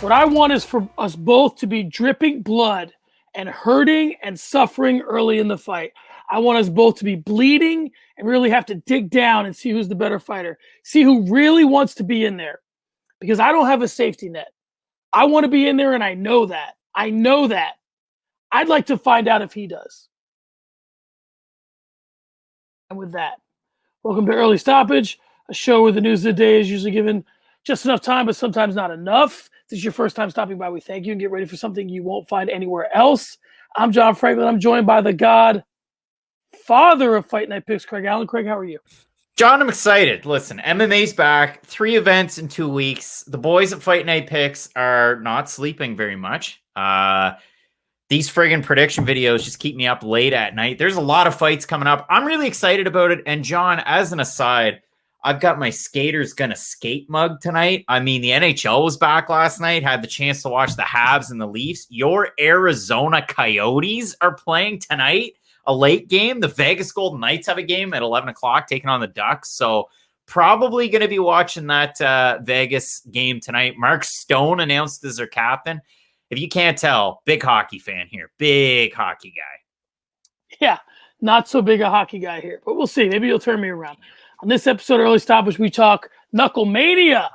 What I want is for us both to be dripping blood and hurting and suffering early in the fight. I want us both to be bleeding and really have to dig down and see who's the better fighter. See who really wants to be in there. Because I don't have a safety net. I want to be in there, and I know that. I know that. I'd like to find out if he does. And with that, welcome to Early Stoppage, a show where the news of the day is usually given just enough time, but sometimes not enough. If this is your first time stopping by, we thank you and get ready for something you won't find anywhere else. I'm John Franklin. I'm joined by the God, father of Fight Night Picks, Craig Allen. Craig, how are you? John, I'm excited. Listen, MMA's back. 3 events in 2 weeks. The boys at Fight Night Picks are not sleeping very much. These friggin' prediction videos just keep me up late at night. There's a lot of fights coming up. I'm really excited about it. And John, as an aside, I've got my Skaters Gonna Skate mug tonight. I mean, the NHL was back last night. Had the chance to watch the Habs and the Leafs. Your Arizona Coyotes are playing tonight. A late game. The Vegas Golden Knights have a game at 11 o'clock taking on the Ducks. So probably going to be watching that Vegas game tonight. Mark Stone announced as their captain. If you can't tell, big hockey fan here. Big hockey guy. Yeah, not so big a hockey guy here, but we'll see. Maybe you'll turn me around. On this episode of Early Stoppage, we talk Knucklemania,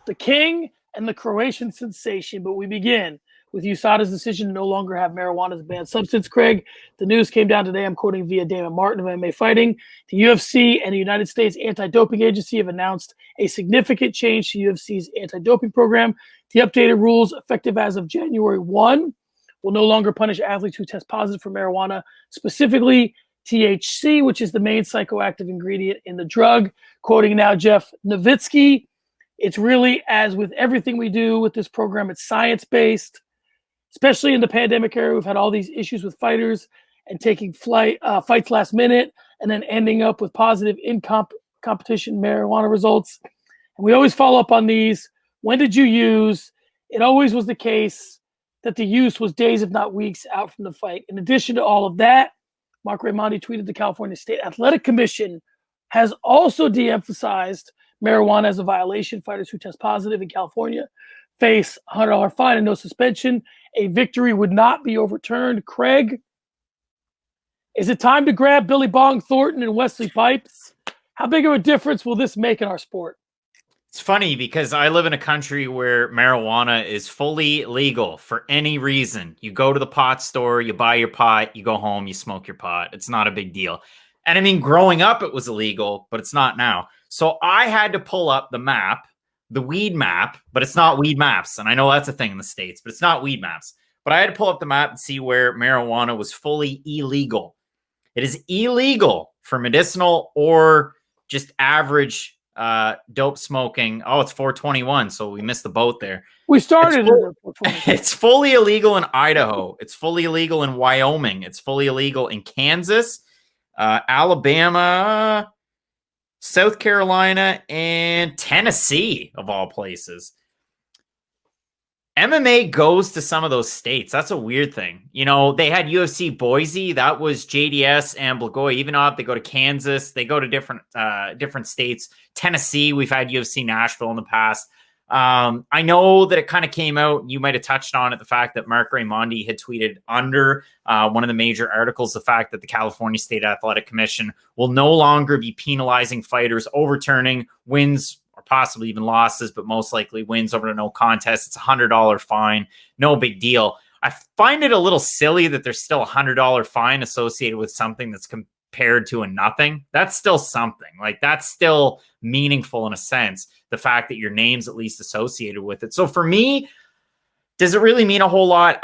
the king and the Croatian sensation. But we begin with USADA's decision to no longer have marijuana as a banned substance. Craig, the news came down today. I'm quoting via Damon Martin of MMA Fighting. The UFC and the United States Anti-Doping Agency have announced a significant change to UFC's anti-doping program. The updated rules, effective as of January 1, will no longer punish athletes who test positive for marijuana, specifically THC, which is the main psychoactive ingredient in the drug. Quoting now Jeff Nowitzki, it's really, as with everything we do with this program, it's science-based. Especially in the pandemic era, we've had all these issues with fighters and taking fights last minute and then ending up with positive in-competition marijuana results. And we always follow up on these. When did you use? It always was the case that the use was days, if not weeks, out from the fight. In addition to all of that, Mark Raimondi tweeted the California State Athletic Commission has also de-emphasized marijuana as a violation. Fighters who test positive in California face a $100 fine and no suspension. A victory would not be overturned. Craig, is it time to grab Billy Bong Thornton and Wesley Pipes? How big of a difference will this make in our sport? It's funny because I live in a country where marijuana is fully legal for any reason. You go to the pot store, you buy your pot, you go home, you smoke your pot. It's not a big deal. And I mean, growing up, it was illegal, but it's not now. So I had to pull up the map, the weed map, but it's not Weed Maps. And I know that's a thing in the States, but it's not Weed Maps. But I had to pull up the map and see where marijuana was fully illegal. It is illegal for medicinal or just average dope smoking. Oh, it's 421, so we missed the boat there. We started it's fully illegal in Idaho. It's fully illegal in Wyoming. It's fully illegal in Kansas, Alabama, South Carolina, and Tennessee, of all places. MMA goes to some of those states. That's a weird thing. You know, they had UFC Boise. That was JDS and Blagoy. Even though they go to Kansas, they go to different states. Tennessee, we've had UFC Nashville in the past. I know that it kind of came out, you might have touched on it, the fact that Mark Raimondi had tweeted under one of the major articles, the fact that the California State Athletic Commission will no longer be penalizing fighters overturning wins or possibly even losses, but most likely wins over to no contest. It's a $100 fine. No big deal. I find it a little silly that there's still a $100 fine associated with something that's compared to a nothing. That's still something. Like, that's still meaningful in a sense. The fact that your name's at least associated with it. So for me, does it really mean a whole lot?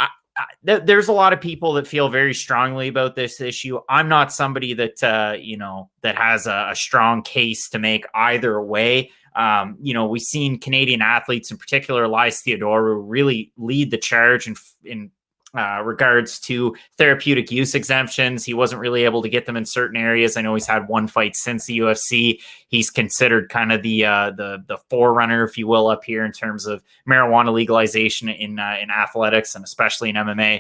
There's a lot of people that feel very strongly about this issue. I'm not somebody that, that has a strong case to make either way. We've seen Canadian athletes, in particular, Elias Theodorou, really lead the charge in regards to therapeutic use exemptions. He wasn't really able to get them in certain areas. I know he's had one fight since the UFC. He's considered kind of the forerunner, if you will, up here in terms of marijuana legalization in athletics and especially in MMA.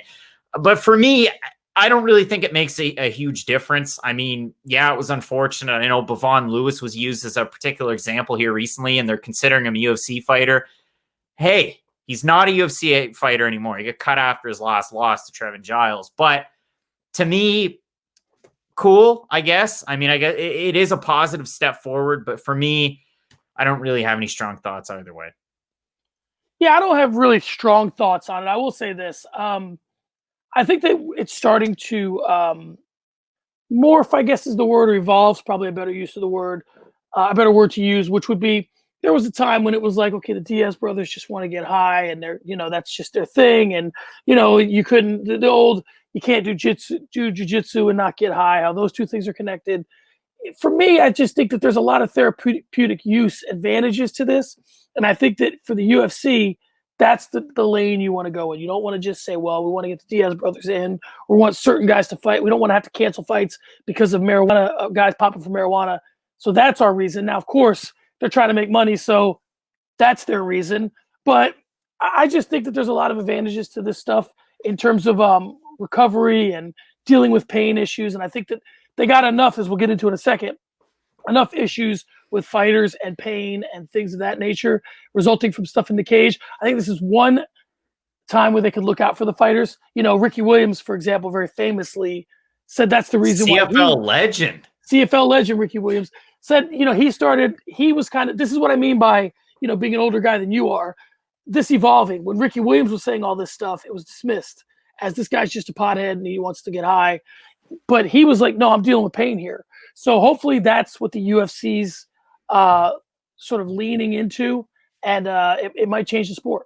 But for me, I don't really think it makes a huge difference. I mean, yeah, it was unfortunate. I know Bavon Lewis was used as a particular example here recently, and they're considering him a UFC fighter. Hey, He's not a UFC fighter anymore. He got cut after his last loss to Trevin Giles. But to me, cool, I guess. I mean, I guess it is a positive step forward, but for me, I don't really have any strong thoughts either way. Yeah, I don't have really strong thoughts on it. I will say this. I think that it's starting to morph, I guess is the word, or evolves, probably a better use of the word, a better word to use, which would be, there was a time when it was like, okay, the Diaz brothers just want to get high and they're, that's just their thing. And, you couldn't, the old, you can't do jiu-jitsu and not get high, how those two things are connected. For me, I just think that there's a lot of therapeutic use advantages to this. And I think that for the UFC, that's the lane you want to go in. You don't want to just say, well, we want to get the Diaz brothers in, or want certain guys to fight. We don't want to have to cancel fights because of marijuana, guys popping for marijuana. So that's our reason. Now, of course, they're trying to make money, so that's their reason. But I just think that there's a lot of advantages to this stuff in terms of recovery and dealing with pain issues. And I think that they got enough, as we'll get into in a second, enough issues with fighters and pain and things of that nature resulting from stuff in the cage. I think this is one time where they could look out for the fighters. Ricky Williams, for example, very famously said that's the reason why. CFL legend Ricky Williams said, he was kind of, this is what I mean by, being an older guy than you are, this evolving. When Ricky Williams was saying all this stuff, it was dismissed as this guy's just a pothead and he wants to get high. But he was like, no, I'm dealing with pain here. So hopefully that's what the UFC's sort of leaning into, and it might change the sport.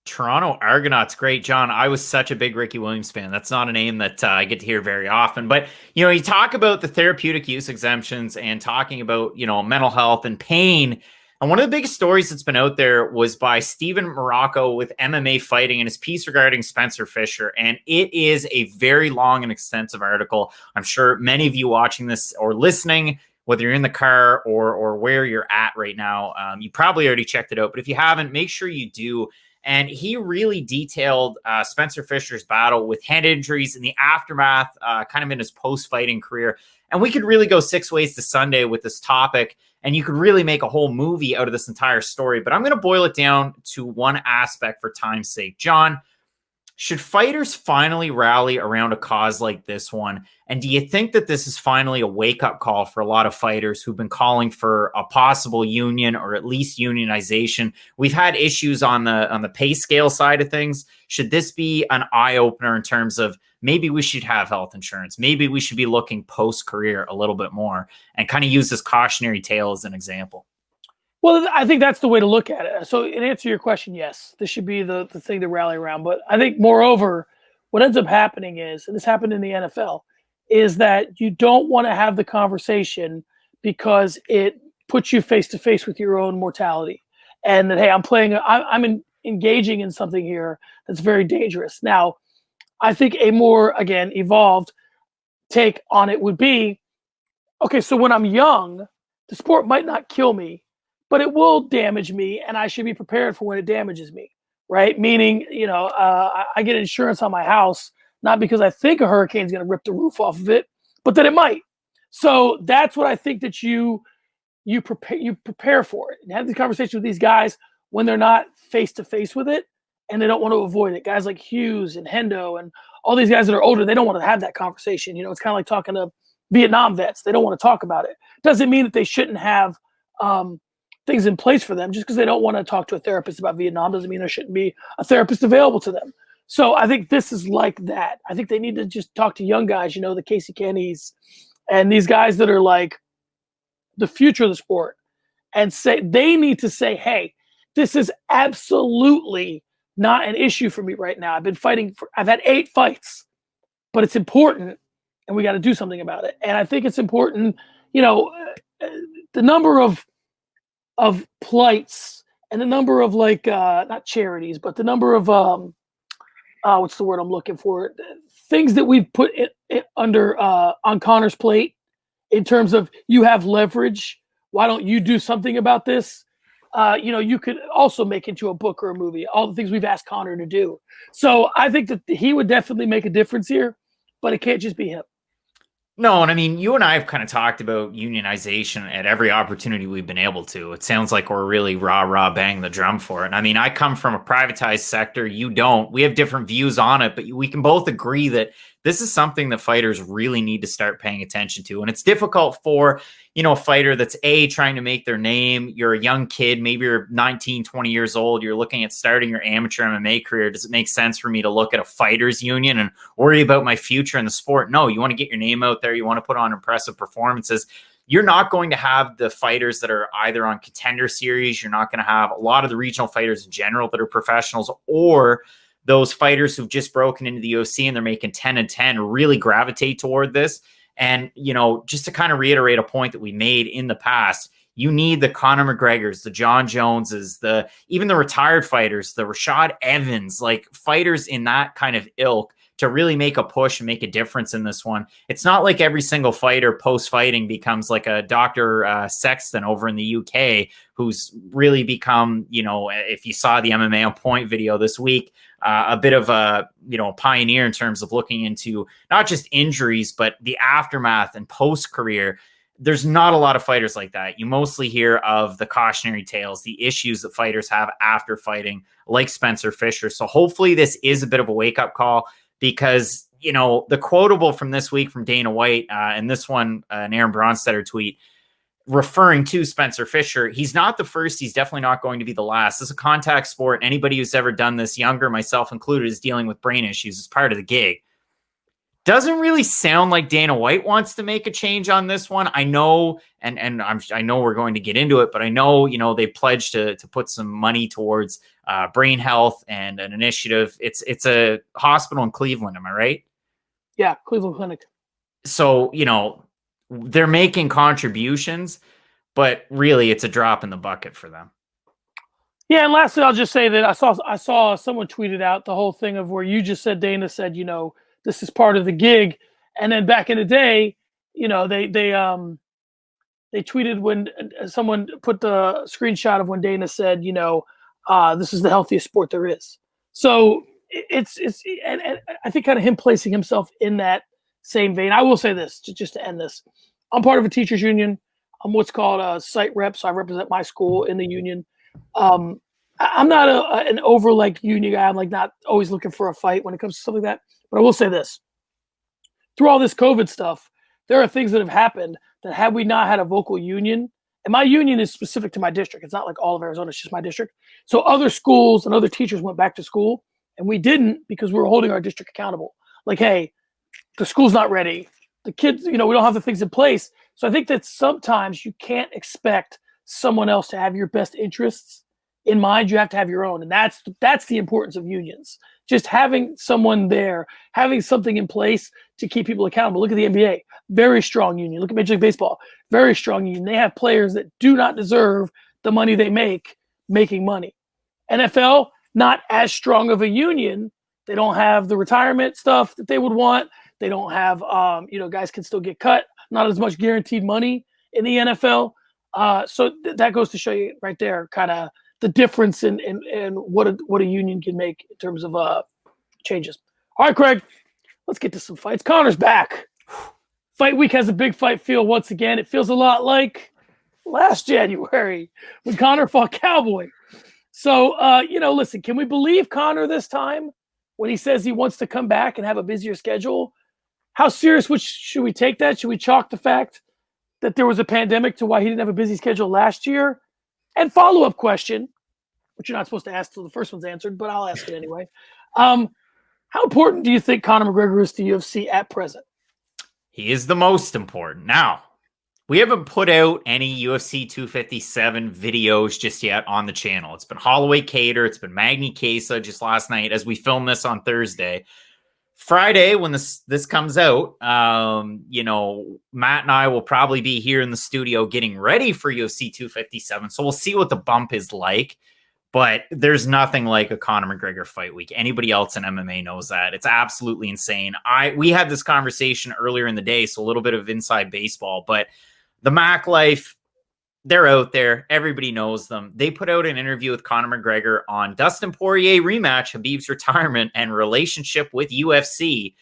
Toronto Argonauts, great, John. I was such a big Ricky Williams fan. That's not a name that I get to hear very often. But, you talk about the therapeutic use exemptions and talking about, mental health and pain. And one of the biggest stories that's been out there was by Stephen Morocco with MMA Fighting and his piece regarding Spencer Fisher. And it is a very long and extensive article. I'm sure many of you watching this or listening, whether you're in the car or where you're at right now, you probably already checked it out. But if you haven't, make sure you do. And he really detailed Spencer Fisher's battle with head injuries in the aftermath, kind of in his post-fighting career. And we could really go 6 ways to Sunday with this topic, and you could really make a whole movie out of this entire story. But I'm going to boil it down to one aspect for time's sake. John, should fighters finally rally around a cause like this one? And do you think that this is finally a wake-up call for a lot of fighters who've been calling for a possible union or at least unionization? We've had issues on the pay scale side of things. Should this be an eye-opener in terms of maybe we should have health insurance? Maybe we should be looking post-career a little bit more and kind of use this cautionary tale as an example? Well, I think that's the way to look at it. So in answer to your question, yes, this should be the thing to rally around. But I think moreover, what ends up happening is, and this happened in the NFL, is that you don't want to have the conversation because it puts you face to face with your own mortality. And that, hey, I'm engaging in something here that's very dangerous. Now, I think a more, again, evolved take on it would be, okay, so when I'm young, the sport might not kill me, but it will damage me, and I should be prepared for when it damages me, right? Meaning, I get insurance on my house, not because I think a hurricane's going to rip the roof off of it, but that it might. So that's what I think that you prepare for it, and have these conversations with these guys when they're not face to face with it, and they don't want to avoid it. Guys like Hughes and Hendo and all these guys that are older, they don't want to have that conversation. It's kind of like talking to Vietnam vets. They don't want to talk about it. Doesn't mean that they shouldn't have things in place for them. Just because they don't want to talk to a therapist about Vietnam doesn't mean there shouldn't be a therapist available to them. So I think this is like that. I think they need to just talk to young guys, the Casey Kennys and these guys that are like the future of the sport, and they need to say, hey, this is absolutely not an issue for me right now. I've had 8 fights, but it's important and we got to do something about it. And I think it's important, the number of plights and the number of not charities, but the number of what's the word I'm looking for? Things that we've put under on Conor's plate in terms of, you have leverage. Why don't you do something about this? You could also make into a book or a movie, all the things we've asked Conor to do. So I think that he would definitely make a difference here, but it can't just be him. No, and I mean, you and I have kind of talked about unionization at every opportunity we've been able to. It sounds like we're really rah bang the drum for it. And I mean, I come from a privatized sector. You don't. We have different views on it, but we can both agree that this is something that fighters really need to start paying attention to. And it's difficult for, a fighter that's trying to make their name. You're a young kid, maybe you're 19, 20 years old. You're looking at starting your amateur MMA career. Does it make sense for me to look at a fighters union and worry about my future in the sport? No, you want to get your name out there. You want to put on impressive performances. You're not going to have the fighters that are either on Contender Series. You're not going to have a lot of the regional fighters in general that are professionals, or those fighters who've just broken into the UFC and they're making 10-10 really gravitate toward this. And, just to kind of reiterate a point that we made in the past, you need the Conor McGregors, the Jon Joneses, even the retired fighters, the Rashad Evans, like fighters in that kind of ilk to really make a push and make a difference in this one. It's not like every single fighter post-fighting becomes like a Dr. Sexton over in the UK, who's really become, if you saw the MMA on Point video this week, a bit of a, pioneer in terms of looking into not just injuries, but the aftermath and post-career. There's not a lot of fighters like that. You mostly hear of the cautionary tales, the issues that fighters have after fighting, like Spencer Fisher. So hopefully this is a bit of a wake-up call, because, the quotable from this week from Dana White, and this one, an Aaron Bronstetter tweet, referring to Spencer Fisher, he's not the first. He's definitely not going to be the last. This is a contact sport. Anybody who's ever done this, younger, myself included, is dealing with brain issues as part of the gig. Doesn't really sound like Dana White wants to make a change on this one. I know, and I know we're going to get into it, but I know, they pledged to put some money towards brain health and an initiative. It's a hospital in Cleveland. Am I right? Yeah, Cleveland Clinic. So, they're making contributions, but really it's a drop in the bucket for them. Yeah, and lastly, I'll just say that I saw someone tweeted out the whole thing of where you just said, Dana said, this is part of the gig. And then back in the day, they tweeted when someone put the screenshot of when Dana said, this is the healthiest sport there is. So it's and I think kind of him placing himself in that same vein. I will say this just to end this. I'm part of a teachers union. I'm what's called a site rep. So I represent my school in the union. I'm not an over union guy. I'm not always looking for a fight when it comes to something like that. But I will say this. Through all this COVID stuff, there are things that have happened that had we not had a vocal union, and my union is specific to my district. It's not like all of Arizona, it's just my district. So other schools and other teachers went back to school, and we didn't because we were holding our district accountable. Hey, the school's not ready. The kids, we don't have the things in place. So I think that sometimes you can't expect someone else to have your best interests in mind. You have to have your own. And that's the importance of unions. Just having someone there, having something in place to keep people accountable. Look at the NBA, very strong union. Look at Major League Baseball, very strong union. They have players that do not deserve the money they make making money. NFL, not as strong of a union. They don't have the retirement stuff that they would want. They don't have, guys can still get cut. Not as much guaranteed money in the NFL. So that goes to show you right there, kind of the difference in what a union can make in terms of changes. All right, Craig, let's get to some fights. Conor's back. Fight week has a big fight feel once again. It feels a lot like last January when Conor fought Cowboy. So, listen, can we believe Conor this time when he says he wants to come back and have a busier schedule? How serious should we take that? Should we chalk the fact that there was a pandemic to why he didn't have a busy schedule last year? And follow-up question, which you're not supposed to ask till the first one's answered, but I'll ask it anyway. How important do you think Conor McGregor is to UFC at present? He is the most important. Now, we haven't put out any UFC 257 videos just yet on the channel. It's been Holloway Cater. It's been Magny Kesa just last night as we film this on Thursday. Friday, when this comes out, Matt and I will probably be here in the studio getting ready for UFC 257. So we'll see what the bump is like. But there's nothing like a Conor McGregor fight week. Anybody else in MMA knows that. It's absolutely insane. We had this conversation earlier in the day, so a little bit of inside baseball. But the Mac Life, they're out there. Everybody knows them. They put out an interview with Conor McGregor on Dustin Poirier rematch, Khabib's retirement, and relationship with UFC.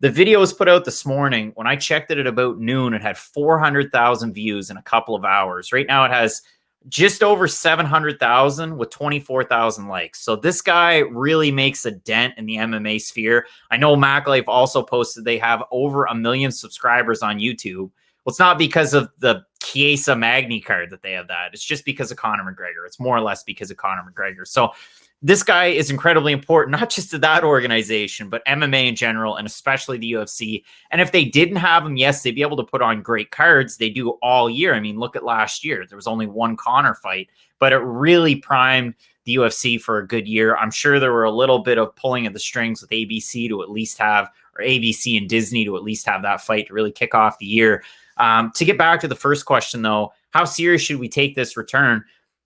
The video was put out this morning. When I checked it at about noon, it had 400,000 views in a couple of hours. Right now it has just over 700,000 with 24,000 likes. So this guy really makes a dent in the MMA sphere. I know MacLife also posted they have over 1 million subscribers on YouTube. Well, it's not because of the Chiesa Magni card that they have that. It's just because of Conor McGregor. It's more or less because of Conor McGregor. So this guy is incredibly important, not just to that organization, but MMA in general, and especially the UFC. And if they didn't have him, yes, they'd be able to put on great cards. They do all year. I mean, look at last year. There was only one Conor fight, but it really primed the UFC for a good year. I'm sure there were a little bit of pulling of the strings with ABC to at least have, or ABC and Disney to at least have that fight to really kick off the year. To get back to the first question, though, how serious should we take this return?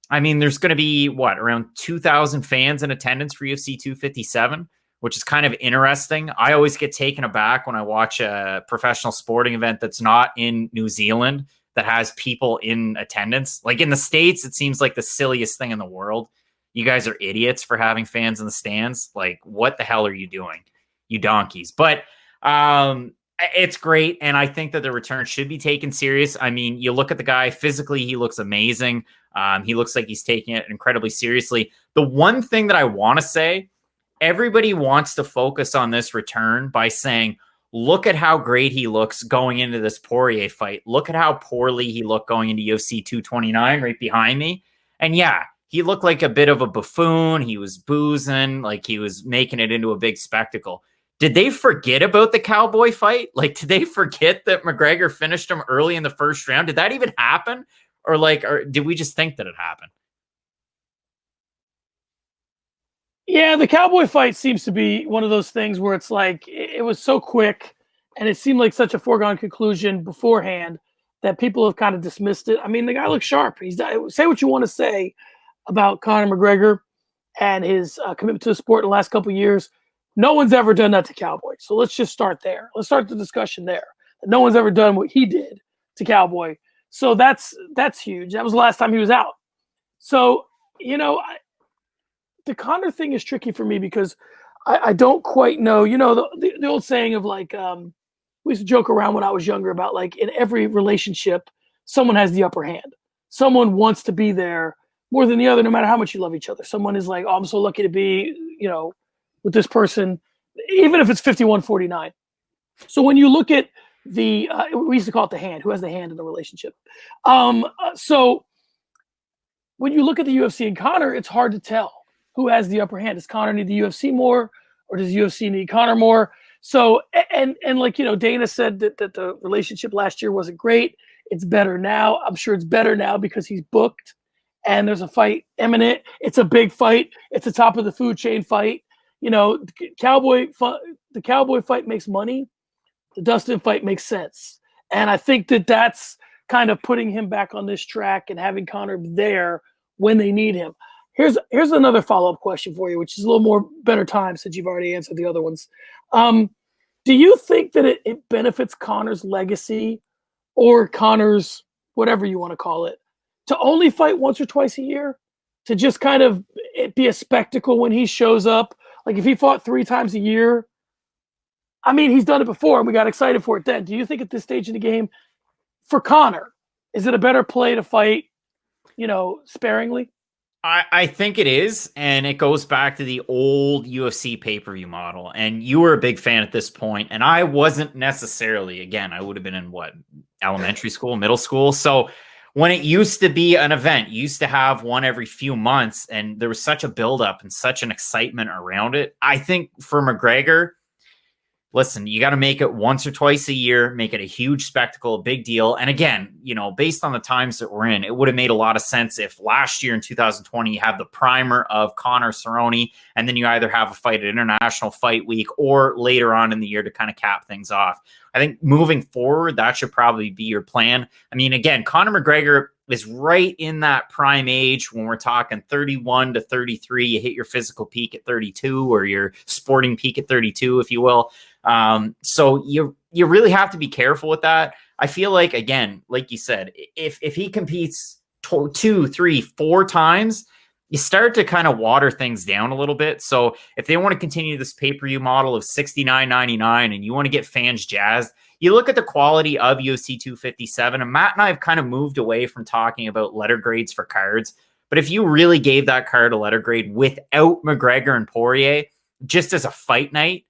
I mean, there's going to be, around 2,000 fans in attendance for UFC 257, which is kind of interesting. I always get taken aback when I watch a professional sporting event that's not in New Zealand that has people in attendance. Like in the States, it seems like the silliest thing in the world. You guys are idiots for having fans in the stands. Like, what the hell are you doing, you donkeys? But it's great, and I think that the return should be taken serious. I mean, you look at the guy physically, he looks amazing. He looks like he's taking it incredibly seriously. The one thing that I want to say, everybody wants to focus on this return by saying, look at how great he looks going into this Poirier fight. Look at how poorly he looked going into UFC 229 right behind me. And yeah, he looked like a bit of a buffoon. He was boozing, like he was making it into a big spectacle. Did they forget about the Cowboy fight? Like, did they forget that McGregor finished him early in the first round? Did that even happen? Or did we just think that it happened? Yeah, the Cowboy fight seems to be one of those things where it's like it was so quick and it seemed like such a foregone conclusion beforehand that people have kind of dismissed it. I mean, the guy looks sharp. Say what you want to say about Conor McGregor and his commitment to the sport in the last couple of years. No one's ever done that to Cowboy. So let's just start there. Let's start the discussion there. No one's ever done what he did to Cowboy. So that's huge. That was the last time he was out. So, the Conor thing is tricky for me because I don't quite know. The old saying of like, we used to joke around when I was younger about like in every relationship, someone has the upper hand. Someone wants to be there more than the other, no matter how much you love each other. Someone is like, oh, I'm so lucky to be, with this person, even if it's 51-49. So when you look at we used to call it the hand, who has the hand in the relationship. So when you look at the UFC and Conor, it's hard to tell who has the upper hand. Does Conor need the UFC more, or does the UFC need Conor more? So, and like, Dana said that the relationship last year wasn't great. It's better now. I'm sure it's better now because he's booked and there's a fight imminent. It's a big fight. It's a top of the food chain fight. The Cowboy fight makes money. The Dustin fight makes sense. And I think that that's kind of putting him back on this track and having Conor there when they need him. Here's another follow-up question for you, which is a little more better time since you've already answered the other ones. Do you think that it benefits Conor's legacy or Conor's whatever you want to call it to only fight once or twice a year? To just kind of it be a spectacle when he shows up? Like if he fought 3 times a year, I mean, he's done it before and we got excited for it then. Do you think at this stage in the game for Conor, is it a better play to fight, sparingly? I think it is, and it goes back to the old UFC pay-per-view model, and you were a big fan at this point, and I wasn't necessarily. Again, I would have been in elementary school, middle school, so when it used to be an event, you used to have one every few months, and there was such a buildup and such an excitement around it. I think for McGregor, listen, you got to make it once or twice a year, make it a huge spectacle, a big deal. And again, based on the times that we're in, it would have made a lot of sense if last year in 2020, you have the primer of Conor Cerrone, and then you either have a fight at International Fight Week or later on in the year to kind of cap things off. I think moving forward, that should probably be your plan. I mean, again, Conor McGregor is right in that prime age when we're talking 31 to 33. You hit your physical peak at 32 or your sporting peak at 32, if you will. So you really have to be careful with that. I feel like, again, like you said, if he competes 2, 3, 4 times, you start to kind of water things down a little bit. So if they want to continue this pay-per-view model of $69.99 and you want to get fans jazzed, you look at the quality of UFC 257, and Matt and I have kind of moved away from talking about letter grades for cards. But if you really gave that card a letter grade without McGregor and Poirier, just as a fight night,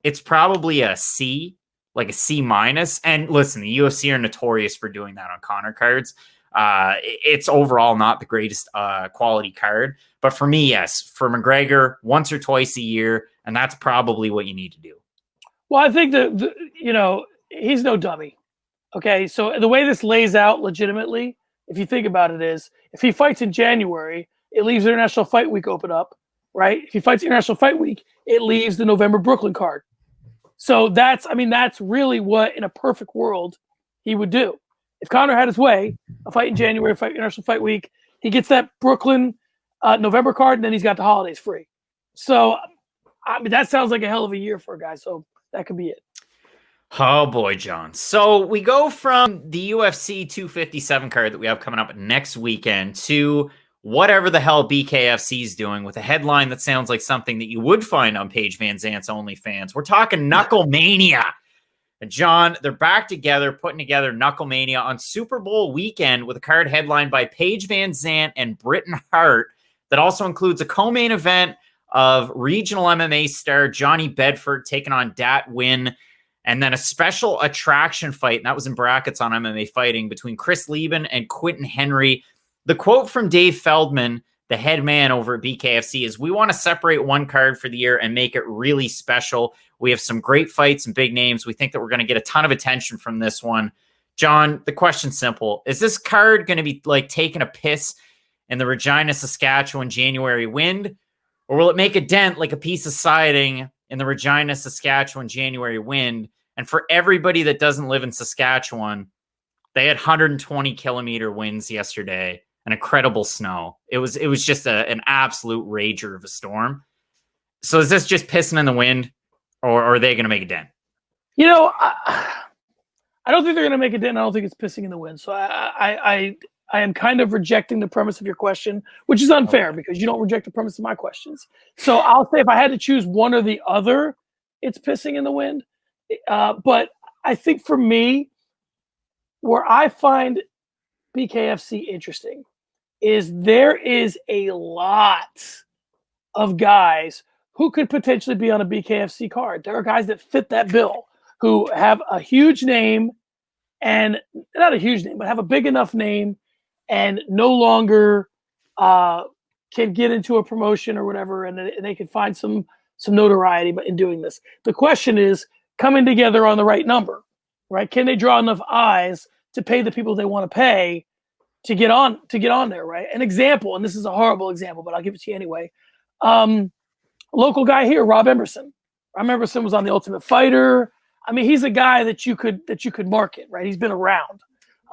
it's probably a C, like a C minus. And listen, the UFC are notorious for doing that on Conor cards. It's overall not the greatest quality card. But for me, yes, for McGregor, once or twice a year, and that's probably what you need to do. Well, I think that, he's no dummy. Okay, so the way this lays out legitimately, if you think about it, is if he fights in January, it leaves International Fight Week open up, right? If he fights International Fight Week, it leaves the November Brooklyn card. So that's really what, in a perfect world, he would do. If Conor had his way, a fight in January, fight International Fight Week, he gets that Brooklyn November card, and then he's got the holidays free. So, that sounds like a hell of a year for a guy. So that could be it. Oh boy, John. So we go from the UFC 257 card that we have coming up next weekend to whatever the hell BKFC is doing with a headline that sounds like something that you would find on Paige Van Zant's OnlyFans. We're talking Knucklemania. And John, they're back together, putting together Knucklemania on Super Bowl weekend with a card headlined by Paige Van Zant and Britton Hart that also includes a co-main event of regional MMA star Johnny Bedford taking on Dat Win, and then a special attraction fight, and that was in brackets on MMA Fighting, between Chris Lieben and Quentin Henry. The quote from Dave Feldman, the head man over at BKFC, is, "We want to separate one card for the year and make it really special. We have some great fights and big names. We think that we're going to get a ton of attention from this one." John, the question's simple. Is this card going to be like taking a piss in the Regina, Saskatchewan January wind? Or will it make a dent like a piece of siding in the Regina, Saskatchewan January wind? And for everybody that doesn't live in Saskatchewan, they had 120 kilometer winds yesterday and incredible snow. It was just an absolute rager of a storm. So is this just pissing in the wind, or are they going to make a dent? I don't think they're going to make a dent. I don't think it's pissing in the wind. So I am kind of rejecting the premise of your question, which is unfair because you don't reject the premise of my questions. So I'll say if I had to choose one or the other, it's pissing in the wind. But I think for me, where I find BKFC interesting is there is a lot of guys who could potentially be on a BKFC card. There are guys that fit that bill who have a huge name, and not a huge name, but have a big enough name and no longer can get into a promotion or whatever, and they can find some notoriety in doing this. The question is coming together on the right number, right? Can they draw enough eyes to pay the people they want to pay to get on there, right? An example, and this is a horrible example, but I'll give it to you anyway. Local guy here, Rob Emerson. Rob Emerson was on The Ultimate Fighter. I mean, he's a guy that you could market, right? He's been around.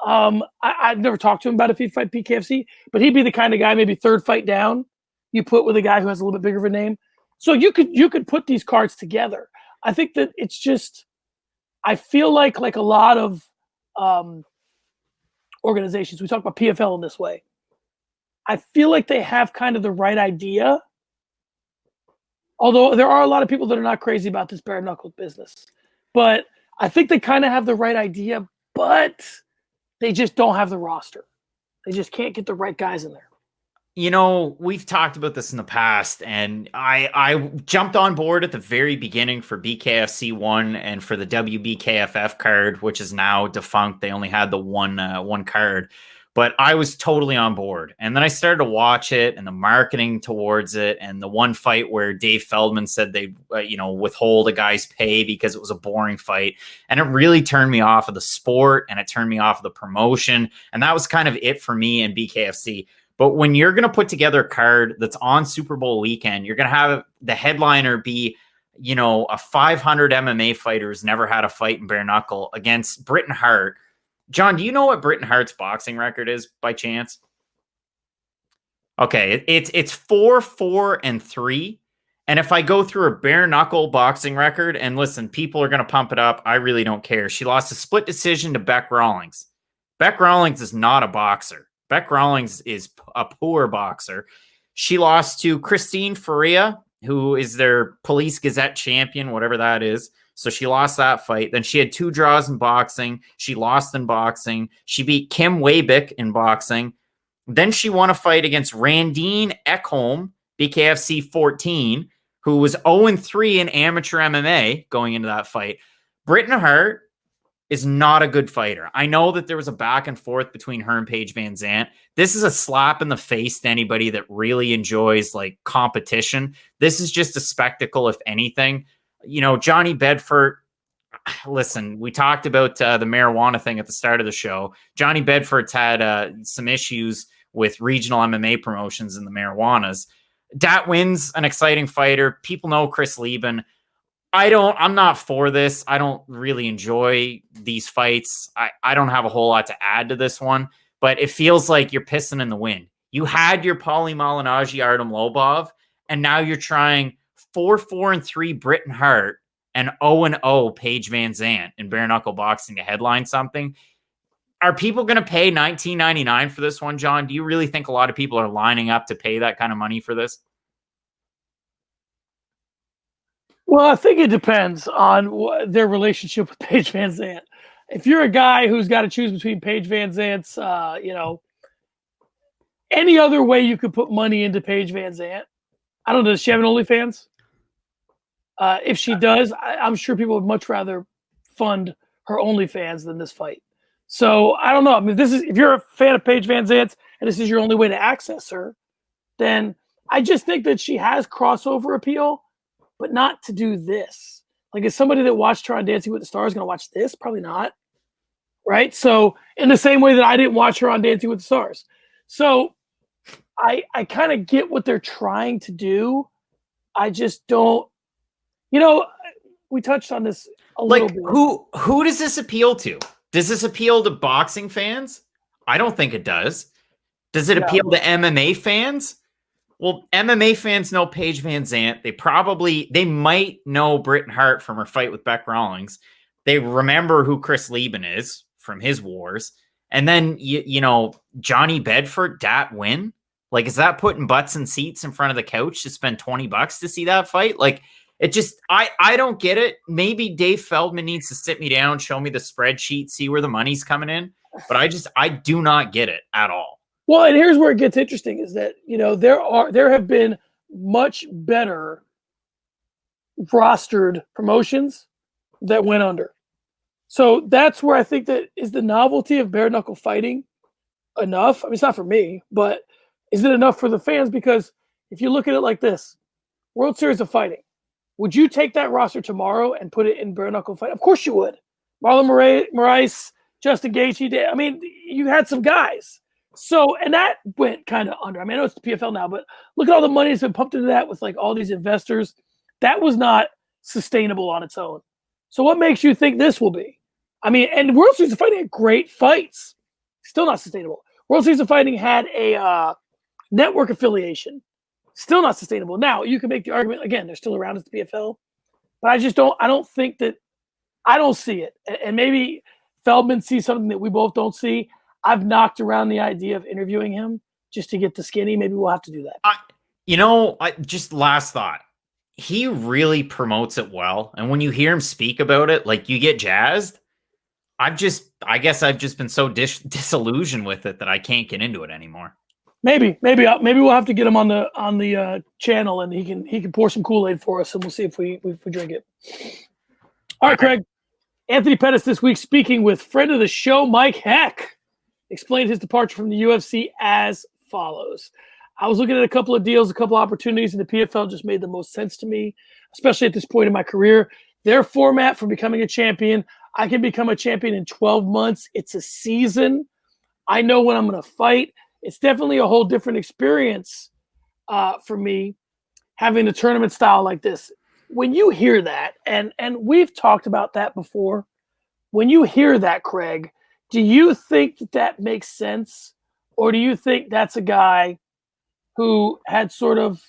I've never talked to him about if he'd fight BKFC, but he'd be the kind of guy, maybe third fight down, you put with a guy who has a little bit bigger of a name. So you could put these cards together. I think that it's just, I feel like a lot of organizations, we talk about PFL in this way, I feel like they have kind of the right idea, although there are a lot of people that are not crazy about this bare knuckle business. But I think they kind of have the right idea, but they just don't have the roster. They just can't get the right guys in there. We've talked about this in the past, and I jumped on board at the very beginning for BKFC 1 and for the WBKFF card, which is now defunct. They only had the one card, but I was totally on board. And then I started to watch it and the marketing towards it, and the one fight where Dave Feldman said they withhold a guy's pay because it was a boring fight. And it really turned me off of the sport, and it turned me off of the promotion. And that was kind of it for me in BKFC. But when you're going to put together a card that's on Super Bowl weekend, you're going to have the headliner be, a 500 MMA fighter who's never had a fight in bare knuckle against Britton Hart. John, do you know what Britton Hart's boxing record is by chance? Okay, it's 4-4-3. And if I go through a bare knuckle boxing record, and listen, people are going to pump it up. I really don't care. She lost a split decision to Beck Rawlings. Beck Rawlings is not a boxer. Beck Rawlings is a poor boxer. She lost to Christine Faria, who is their Police Gazette champion, whatever that is. So she lost that fight. Then she had 2 draws in boxing. She lost in boxing. She beat Kim Waybick in boxing. Then she won a fight against Randine Ekholm, BKFC 14, who was 0-3 in amateur MMA going into that fight. Britain Hart is not a good fighter. I know that there was a back and forth between her and Paige Van Zandt. This is a slap in the face to anybody that really enjoys like competition. This is just a spectacle, if anything. You know, Johnny Bedford, listen, we talked about the marijuana thing at the start of the show. Johnny Bedford's had some issues with regional MMA promotions in the marijuanas. Dat Wynn's an exciting fighter. People know Chris Lieben. I'm not for this. I don't really enjoy these fights. I don't have a whole lot to add to this one, but it feels like you're pissing in the wind. You had your Paulie Malignaggi, Artem Lobov, and now you're trying 4-4-3 Britain Hart and 0-0 Paige Van Zandt in bare knuckle boxing to headline something. Are people going to pay $19.99 for this one, John? Do you really think a lot of people are lining up to pay that kind of money for this? Well, I think it depends on their relationship with Paige Van Zandt. If you're a guy who's got to choose between Paige Van Zandt's, any other way you could put money into Paige Van Zandt. I don't know. Does she have an OnlyFans? If she does, I'm sure people would much rather fund her OnlyFans than this fight. So I don't know. I mean, if you're a fan of Paige Van Zandt and this is your only way to access her, then I just think that she has crossover appeal, but not to do this. Like, is somebody that watched her on Dancing with the Stars going to watch this? Probably not. Right? So in the same way that I didn't watch her on Dancing with the Stars. So I kind of get what they're trying to do. I just don't, we touched on this a little bit. Who does this appeal to? Does this appeal to boxing fans? I don't think it does. Does it appeal to MMA fans? Well, MMA fans know Paige Van Zandt. They might know Britain Hart from her fight with Beck Rawlings. They remember who Chris Lieben is from his wars. And then, Johnny Bedford, Dat Wynn. Like, is that putting butts in seats in front of the couch to spend $20 to see that fight? Like, it just, I don't get it. Maybe Dave Feldman needs to sit me down, show me the spreadsheet, see where the money's coming in. But I do not get it at all. Well, and here's where it gets interesting is that, there have been much better rostered promotions that went under. So that's where I think that is the novelty of bare knuckle fighting enough. I mean, it's not for me, but is it enough for the fans? Because if you look at it like this, World Series of Fighting, would you take that roster tomorrow and put it in bare knuckle fight? Of course you would. Marlon Moraes, Justin Gaethje. I mean, you had some guys. So, and that went kind of under. I mean, I know it's the PFL now, but look at all the money that's been pumped into that with like all these investors. That was not sustainable on its own. So what makes you think this will be? I mean, and World Series of Fighting had great fights. Still not sustainable. World Series of Fighting had a network affiliation. Still not sustainable. Now, you can make the argument, again, they're still around as the PFL, but I don't see it. And maybe Feldman sees something that we both don't see. I've knocked around the idea of interviewing him just to get the skinny. Maybe we'll have to do that. Just last thought. He really promotes it well. And when you hear him speak about it, like, you get jazzed. I guess I've just been so disillusioned with it that I can't get into it anymore. Maybe we'll have to get him on the channel and he can pour some Kool-Aid for us and we'll see if we drink it. All right, Craig. Anthony Pettis this week speaking with friend of the show, Mike Heck, explained his departure from the UFC as follows. I was looking at a couple of deals, a couple of opportunities, and the PFL just made the most sense to me, especially at this point in my career. Their format for becoming a champion, I can become a champion in 12 months. It's a season. I know when I'm going to fight. It's definitely a whole different experience for me having a tournament style like this. When you hear that, and we've talked about that before, when you hear that, Craig, do you think that makes sense? Or do you think that's a guy who had sort of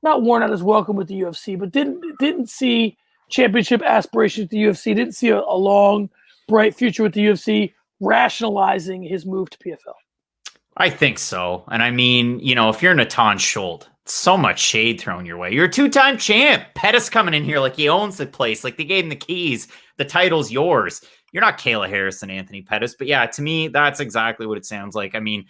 not worn out his welcome with the UFC, but didn't see championship aspirations with the UFC, didn't see a long, bright future with the UFC, rationalizing his move to PFL? I think so. And I mean, if you're Natan Schultz, so much shade thrown your way. You're a two-time champ. Pettis coming in here like he owns the place, like they gave him the keys. The title's yours. You're not Kayla Harris and Anthony Pettis. But yeah, to me, that's exactly what it sounds like. I mean,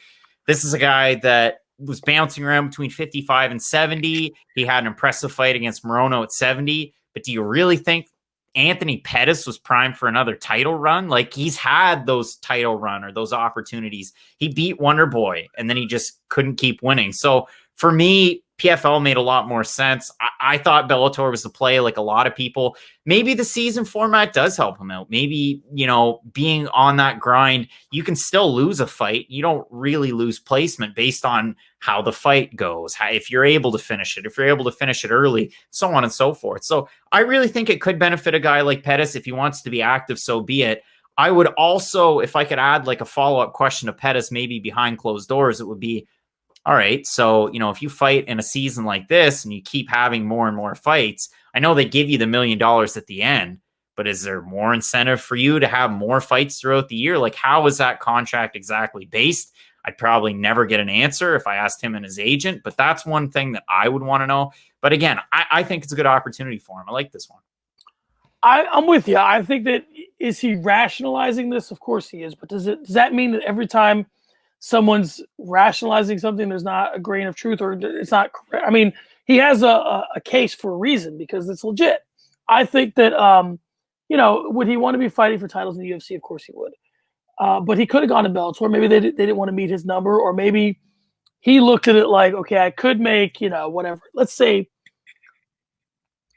this is a guy that was bouncing around between 55 and 70. He had an impressive fight against Morono at 70. But do you really think Anthony Pettis was primed for another title run? Like, he's had those title run or those opportunities. He beat Wonder Boy and then he just couldn't keep winning. So for me, PFL made a lot more sense. I thought Bellator was the play, like a lot of people. Maybe the season format does help him out. Maybe, being on that grind, you can still lose a fight. You don't really lose placement based on how the fight goes, if you're able to finish it, if you're able to finish it early, so on and so forth. So I really think it could benefit a guy like Pettis. If he wants to be active, so be it. I would also, if I could add like a follow-up question to Pettis, maybe behind closed doors, it would be, all right, so, if you fight in a season like this and you keep having more and more fights, I know they give you the $1 million at the end, but is there more incentive for you to have more fights throughout the year? Like, how is that contract exactly based? I'd probably never get an answer if I asked him and his agent, but that's one thing that I would want to know. But again, I think it's a good opportunity for him. I like this one. I'm with you. I think that, is he rationalizing this? Of course he is. But does that mean that every time someone's rationalizing something, there's not a grain of truth, or it's not correct? I mean, he has a case for a reason because it's legit. I think that, would he want to be fighting for titles in the UFC? Of course he would. But he could have gone to Bellator. Maybe they didn't want to meet his number, or maybe he looked at it like, okay, I could make, whatever. Let's say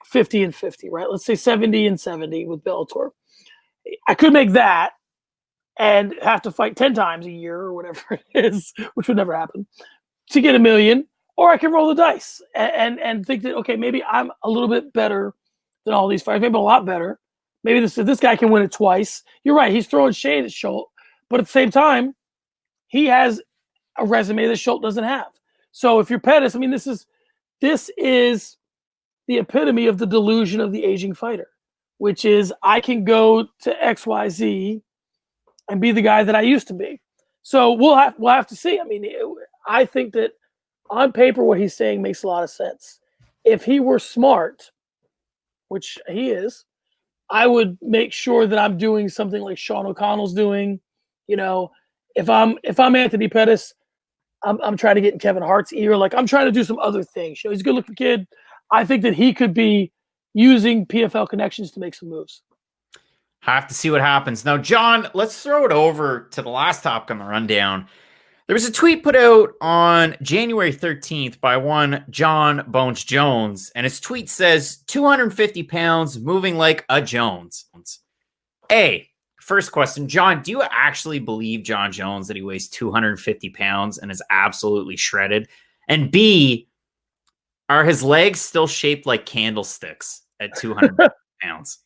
50 and 50, right? Let's say 70 and 70 with Bellator. I could make that and have to fight 10 times a year or whatever it is, which would never happen, to get $1 million. Or I can roll the dice and think that, okay, maybe I'm a little bit better than all these fighters, maybe a lot better. Maybe this guy can win it twice. You're right. He's throwing shade at Schultz, but at the same time, he has a resume that Schultz doesn't have. So if you're Pettis, I mean, this is the epitome of the delusion of the aging fighter, which is I can go to XYZ and be the guy that I used to be. So we'll have to see. I mean, I think that on paper, what he's saying makes a lot of sense. If he were smart, which he is, I would make sure that I'm doing something like Sean O'Connell's doing. If I'm Anthony Pettis, I'm trying to get in Kevin Hart's ear. Like, I'm trying to do some other things. He's a good-looking kid. I think that he could be using PFL connections to make some moves. Have to see what happens. Now, John, let's throw it over to the last topic on the rundown. There was a tweet put out on January 13th by one Jon Jones, and his tweet says, 250 pounds, moving like a Jones. First question, John, do you actually believe Jon Jones that he weighs 250 pounds and is absolutely shredded? And B, are his legs still shaped like candlesticks at 200 pounds?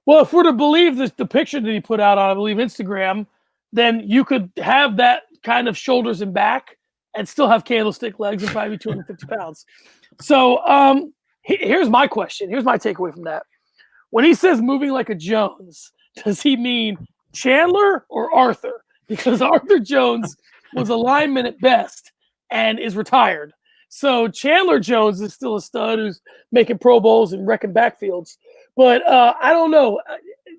Well, if we're to believe the picture that he put out on, I believe, Instagram, then you could have that kind of shoulders and back and still have candlestick legs and probably 250 pounds. So here's my question. Here's my takeaway from that. When he says moving like a Jones, does he mean Chandler or Arthur? Because Arthur Jones was a lineman at best and is retired. So Chandler Jones is still a stud who's making Pro Bowls and wrecking backfields. But I don't know.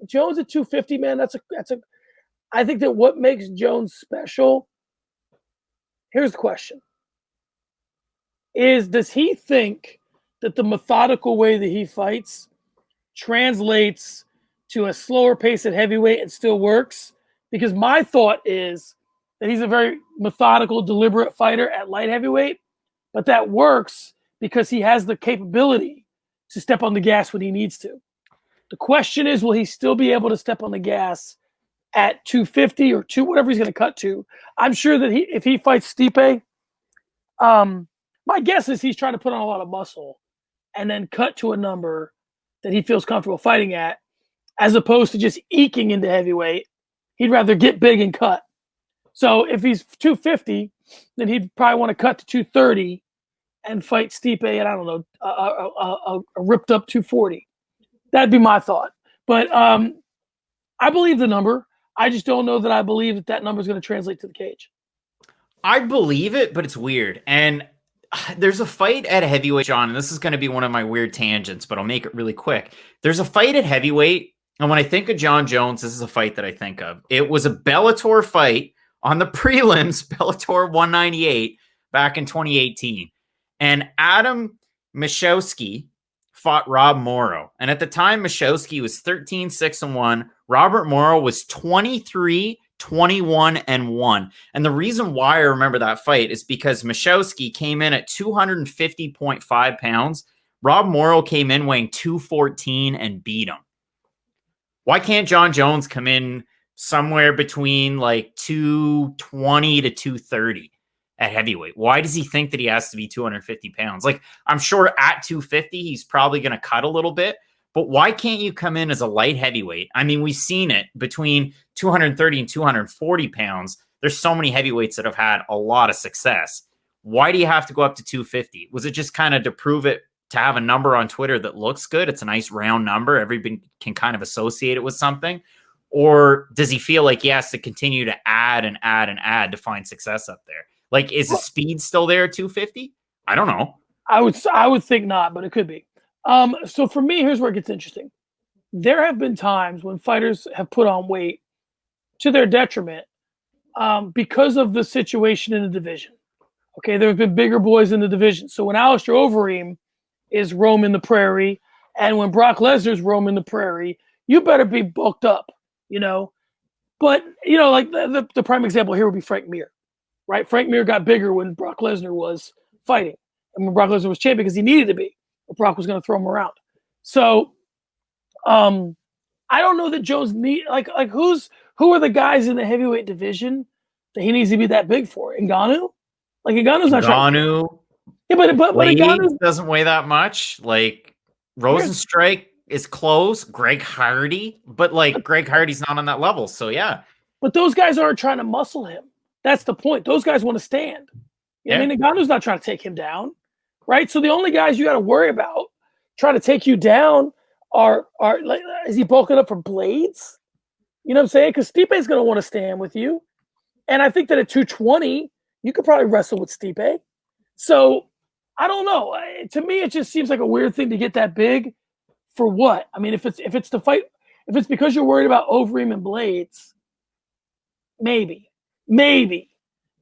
Jones at 250, man, that's a I think that what makes Jones special, here's the question, does he think that the methodical way that he fights translates to a slower pace at heavyweight and still works? Because my thought is that he's a very methodical, deliberate fighter at light heavyweight, but that works because he has the capability to step on the gas when he needs to. The question is, will he still be able to step on the gas at 250 or whatever he's going to cut to? I'm sure that if he fights Stipe, my guess is he's trying to put on a lot of muscle and then cut to a number that he feels comfortable fighting at, as opposed to just eking into heavyweight. He'd rather get big and cut. So if he's 250, then he'd probably want to cut to 230 and fight Stipe at, I don't know, a ripped up 240. That'd be my thought. But I believe the number. I just don't know that I believe that number is going to translate to the cage. I believe it, but it's weird. And there's a fight at heavyweight, John, and this is going to be one of my weird tangents, but I'll make it really quick. There's a fight at heavyweight, and when I think of Jon Jones, this is a fight that I think of. It was a Bellator fight on the prelims, Bellator 198, back in 2018. And Adam Mashowski fought Rob Morrow. And at the time, Mashowski was 13-6-1. Robert Morrow was 23-21-1. And the reason why I remember that fight is because Mashowski came in at 250.5 pounds. Rob Morrow came in weighing 214 and beat him. Why can't Jon Jones come in somewhere between like 220 to 230 at heavyweight? Why does he think that he has to be 250 pounds? Like, I'm sure at 250, he's probably going to cut a little bit, but why can't you come in as a light heavyweight? I mean, we've seen it between 230 and 240 pounds. There's so many heavyweights that have had a lot of success. Why do you have to go up to 250? Was it just kind of to prove it, to have a number on Twitter that looks good? It's a nice round number. Everybody can kind of associate it with something. Or does he feel like he has to continue to add and add and add to find success up there? Like, is the speed still there at 250? I don't know. I would think not, but it could be. So for me, here's where it gets interesting. There have been times when fighters have put on weight to their detriment because of the situation in the division. Okay, there have been bigger boys in the division. So when Alistair Overeem is roaming the prairie and when Brock Lesnar's roaming the prairie, you better be bulked up, you know. But, you know, like the prime example here would be Frank Mir. Right, Frank Mir got bigger when Brock Lesnar was fighting, and when Brock Lesnar was champion because he needed to be. But Brock was going to throw him around. So, I don't know that Jones who are the guys in the heavyweight division that he needs to be that big for? Ngannou? Like Ngannou's not Ngannou. Yeah, but Ngannou doesn't weigh that much. Like Rosenstrike is close. Greg Hardy, but like Greg Hardy's not on that level. So yeah. But those guys aren't trying to muscle him. That's the point. Those guys want to stand. I mean, Ngannou's not trying to take him down, right? So the only guys you got to worry about trying to take you down are like, is he bulking up for blades? You know what I'm saying? Because Stipe's going to want to stand with you. And I think that at 220, you could probably wrestle with Stipe. So I don't know. To me, it just seems like a weird thing to get that big for what? I mean, if it's the fight, if it's because you're worried about Overeem and blades, maybe.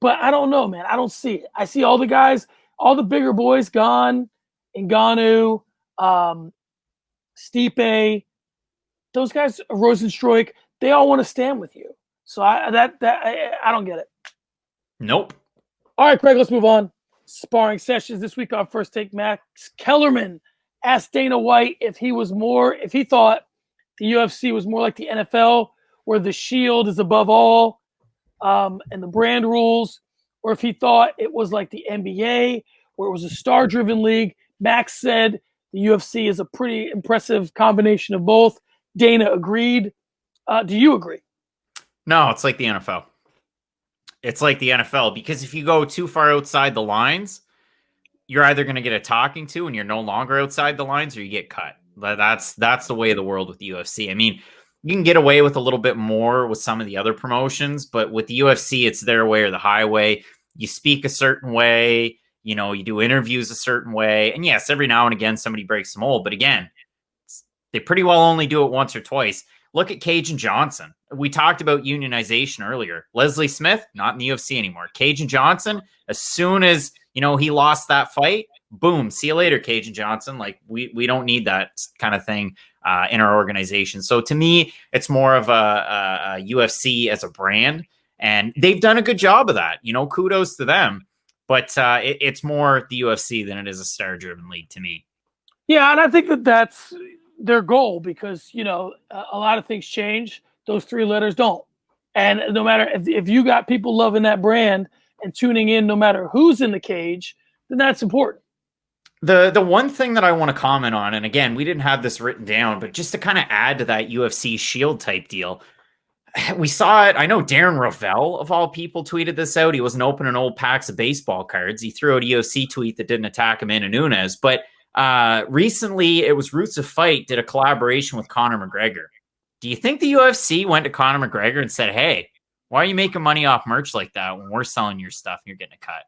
But I don't know, man. I don't see it. I see all the guys, all the bigger boys gone. Ngannou, Stipe, those guys, Rosenstrike, they all want to stand with you. So I don't get it. Nope. All right, Craig, let's move on. Sparring sessions this week on First Take. Max Kellerman asked Dana White if he thought the UFC was more like the NFL, where the shield is above all, and the brand rules, or if he thought it was like the NBA, where it was a star-driven league. Max said the UFC is a pretty impressive combination of both. Dana agreed. Do you agree? No, it's like the NFL. It's like the NFL, because if you go too far outside the lines, you're either going to get a talking to and you're no longer outside the lines, or you get cut. That's the way of the world with the UFC. I mean, you can get away with a little bit more with some of the other promotions, but with the UFC, it's their way or the highway. You speak a certain way, you know, you do interviews a certain way. And yes, every now and again, somebody breaks the mold. But again, they pretty well only do it once or twice. Look at Cage and Johnson. We talked about unionization earlier. Leslie Smith, not in the UFC anymore. Cage and Johnson, as soon as, you know, he lost that fight, boom, see you later, Cage and Johnson. Like, we don't need that kind of thing in our organization. So to me, it's more of a UFC as a brand, and they've done a good job of that. You know, kudos to them. But it's more the UFC than it is a star-driven league to me. Yeah, and I think that's their goal, because, you know, a lot of things change. Those three letters don't. And no matter if you got people loving that brand and tuning in no matter who's in the cage, then that's important. The one thing that I want to comment on, and again, we didn't have this written down, but just to kind of add to that UFC Shield type deal, we saw it. I know Darren Rovell, of all people, tweeted this out. He wasn't opening old packs of baseball cards. He threw out a UFC tweet that didn't attack Amanda Nunes. But recently, it was Roots of Fight did a collaboration with Conor McGregor. Do you think the UFC went to Conor McGregor and said, hey, Why are you making money off merch like that when we're selling your stuff and you're getting a cut?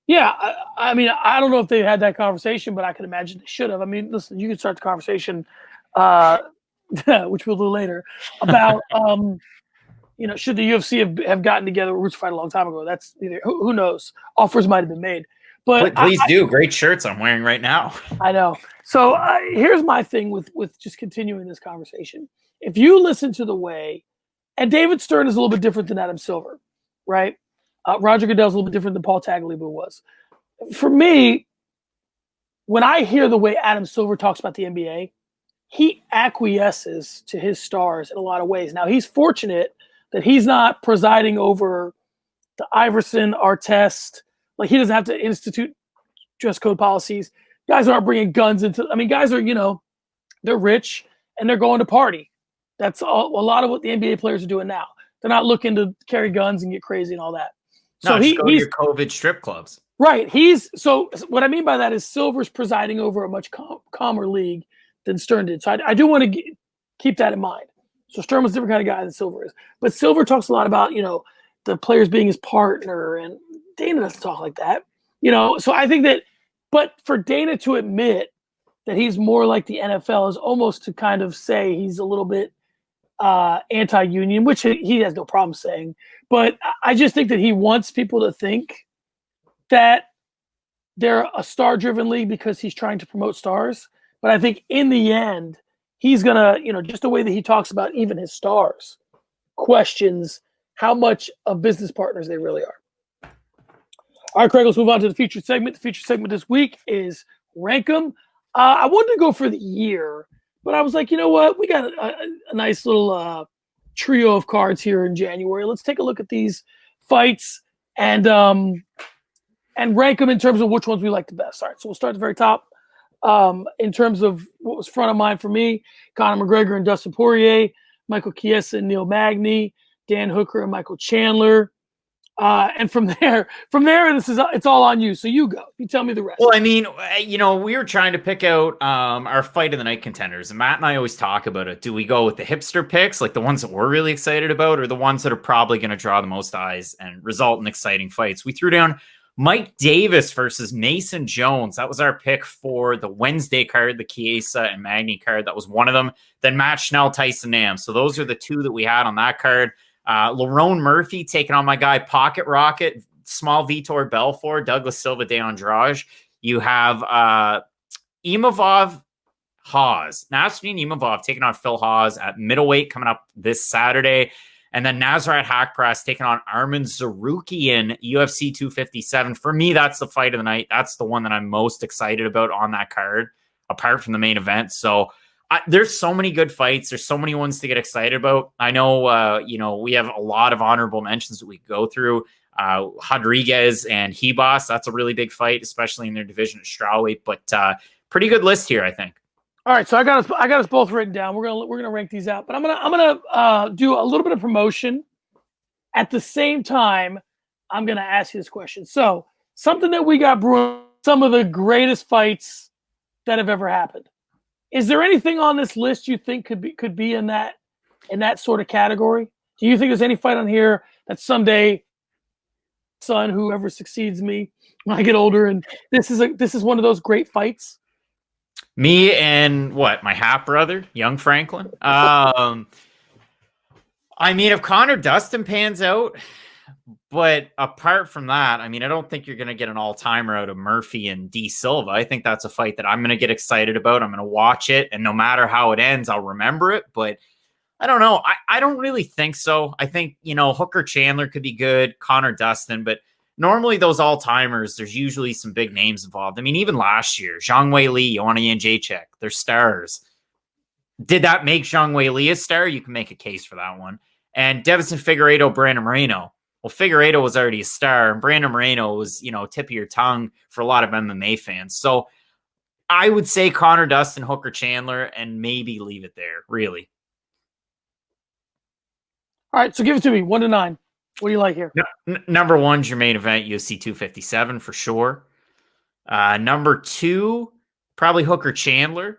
Yeah, I mean, I don't know if they had that conversation, but I can imagine they should have. I mean, listen, you can start the conversation, which we'll do later, about should the UFC have gotten together with Roots Fight a long time ago? That's either who knows. Offers might have been made, but please do. Great shirts I'm wearing right now. I know. So here's my thing with just continuing this conversation. If you listen to the way, and David Stern is a little bit different than Adam Silver, right? Roger Goodell's a little bit different than Paul Tagliabue was. For me, when I hear the way Adam Silver talks about the NBA, he acquiesces to his stars in a lot of ways. Now, he's fortunate that he's not presiding over the Iverson, Artest. Like, he doesn't have to institute dress code policies. Guys aren't bringing guns into – I mean, guys are, they're rich and they're going to party. That's a lot of what the NBA players are doing now. They're not looking to carry guns and get crazy and all that. So just go to your COVID strip clubs. Right. So what I mean by that is Silver's presiding over a much calmer league than Stern did. So I do want to keep that in mind. So Stern was a different kind of guy than Silver is. But Silver talks a lot about, the players being his partner, and Dana doesn't talk like that. So I think that, but for Dana to admit that he's more like the NFL is almost to kind of say he's a little bit anti-union, which he has no problem saying. But I just think that he wants people to think that they're a star-driven league because he's trying to promote stars. But I think in the end, he's going to, just the way that he talks about even his stars, questions how much of business partners they really are. All right, Craig, let's move on to the featured segment. The featured segment this week is Rank 'em. I wanted to go for the year, but I was like, you know what? We got a nice little trio of cards here in January. Let's take a look at these fights and rank them in terms of which ones we like the best. All right, so we'll start at the very top. In terms of what was front of mind for me, Conor McGregor and Dustin Poirier, Michael Chiesa and Neil Magny, Dan Hooker and Michael Chandler. And from there, it's all on you. So you go. You tell me the rest. Well, I mean, we were trying to pick out our fight of the night contenders. And Matt and I always talk about it. Do we go with the hipster picks, like the ones that we're really excited about, or the ones that are probably going to draw the most eyes and result in exciting fights? We threw down Mike Davis versus Mason Jones. That was our pick for the Wednesday card, the Chiesa and Magny card. That was one of them. Then Matt Schnell, Tyson Nam. So those are the two that we had on that card. Lerone Murphy taking on my guy Pocket Rocket, small Vitor Belfort, Douglas Silva de Andrade. You have Imavov Hawes, Nasruddin Imavov taking on Phil Hawes at middleweight coming up this Saturday. And then Nazrat Hakparas taking on Arman Zarukian, UFC 257. For me, that's the fight of the night. That's the one that I'm most excited about on that card, apart from the main event. So there's so many good fights. There's so many ones to get excited about. I know, we have a lot of honorable mentions that we go through. Rodriguez and Hebos, that's a really big fight, especially in their division at strawweight. But pretty good list here, I think. All right, so I got us both written down. We're gonna rank these out, but I'm gonna do a little bit of promotion. At the same time, I'm gonna ask you this question. So something that we got brewing, some of the greatest fights that have ever happened. Is there anything on this list you think could be in that sort of category? Do you think there's any fight on here that someday, son, whoever succeeds me when I get older, and this is one of those great fights? Me and my half brother, young Franklin. I mean, if Connor Dustin pans out, but apart from that, I mean, I don't think you're going to get an all-timer out of Murphy and D Silva. I think that's a fight that I'm going to get excited about. I'm going to watch it, and no matter how it ends, I'll remember it. But I don't know. I don't really think so. I think, Hooker Chandler could be good, Connor Dustin, but normally those all-timers, there's usually some big names involved. I mean, even last year, Zhang Wei Li, Joanna Jędrzejczyk, they're stars. Did that make Zhang Wei Li a star? You can make a case for that one. And Devison Figueiredo, Brandon Moreno. Well, Figueiredo was already a star, and Brandon Moreno was, tip of your tongue for a lot of MMA fans. So I would say Connor Dustin, Hooker Chandler, and maybe leave it there, really. All right, so give it to me, 1 to 9. What do you like here? Number 1's your main event, UFC 257 for sure. Number 2, probably Hooker Chandler.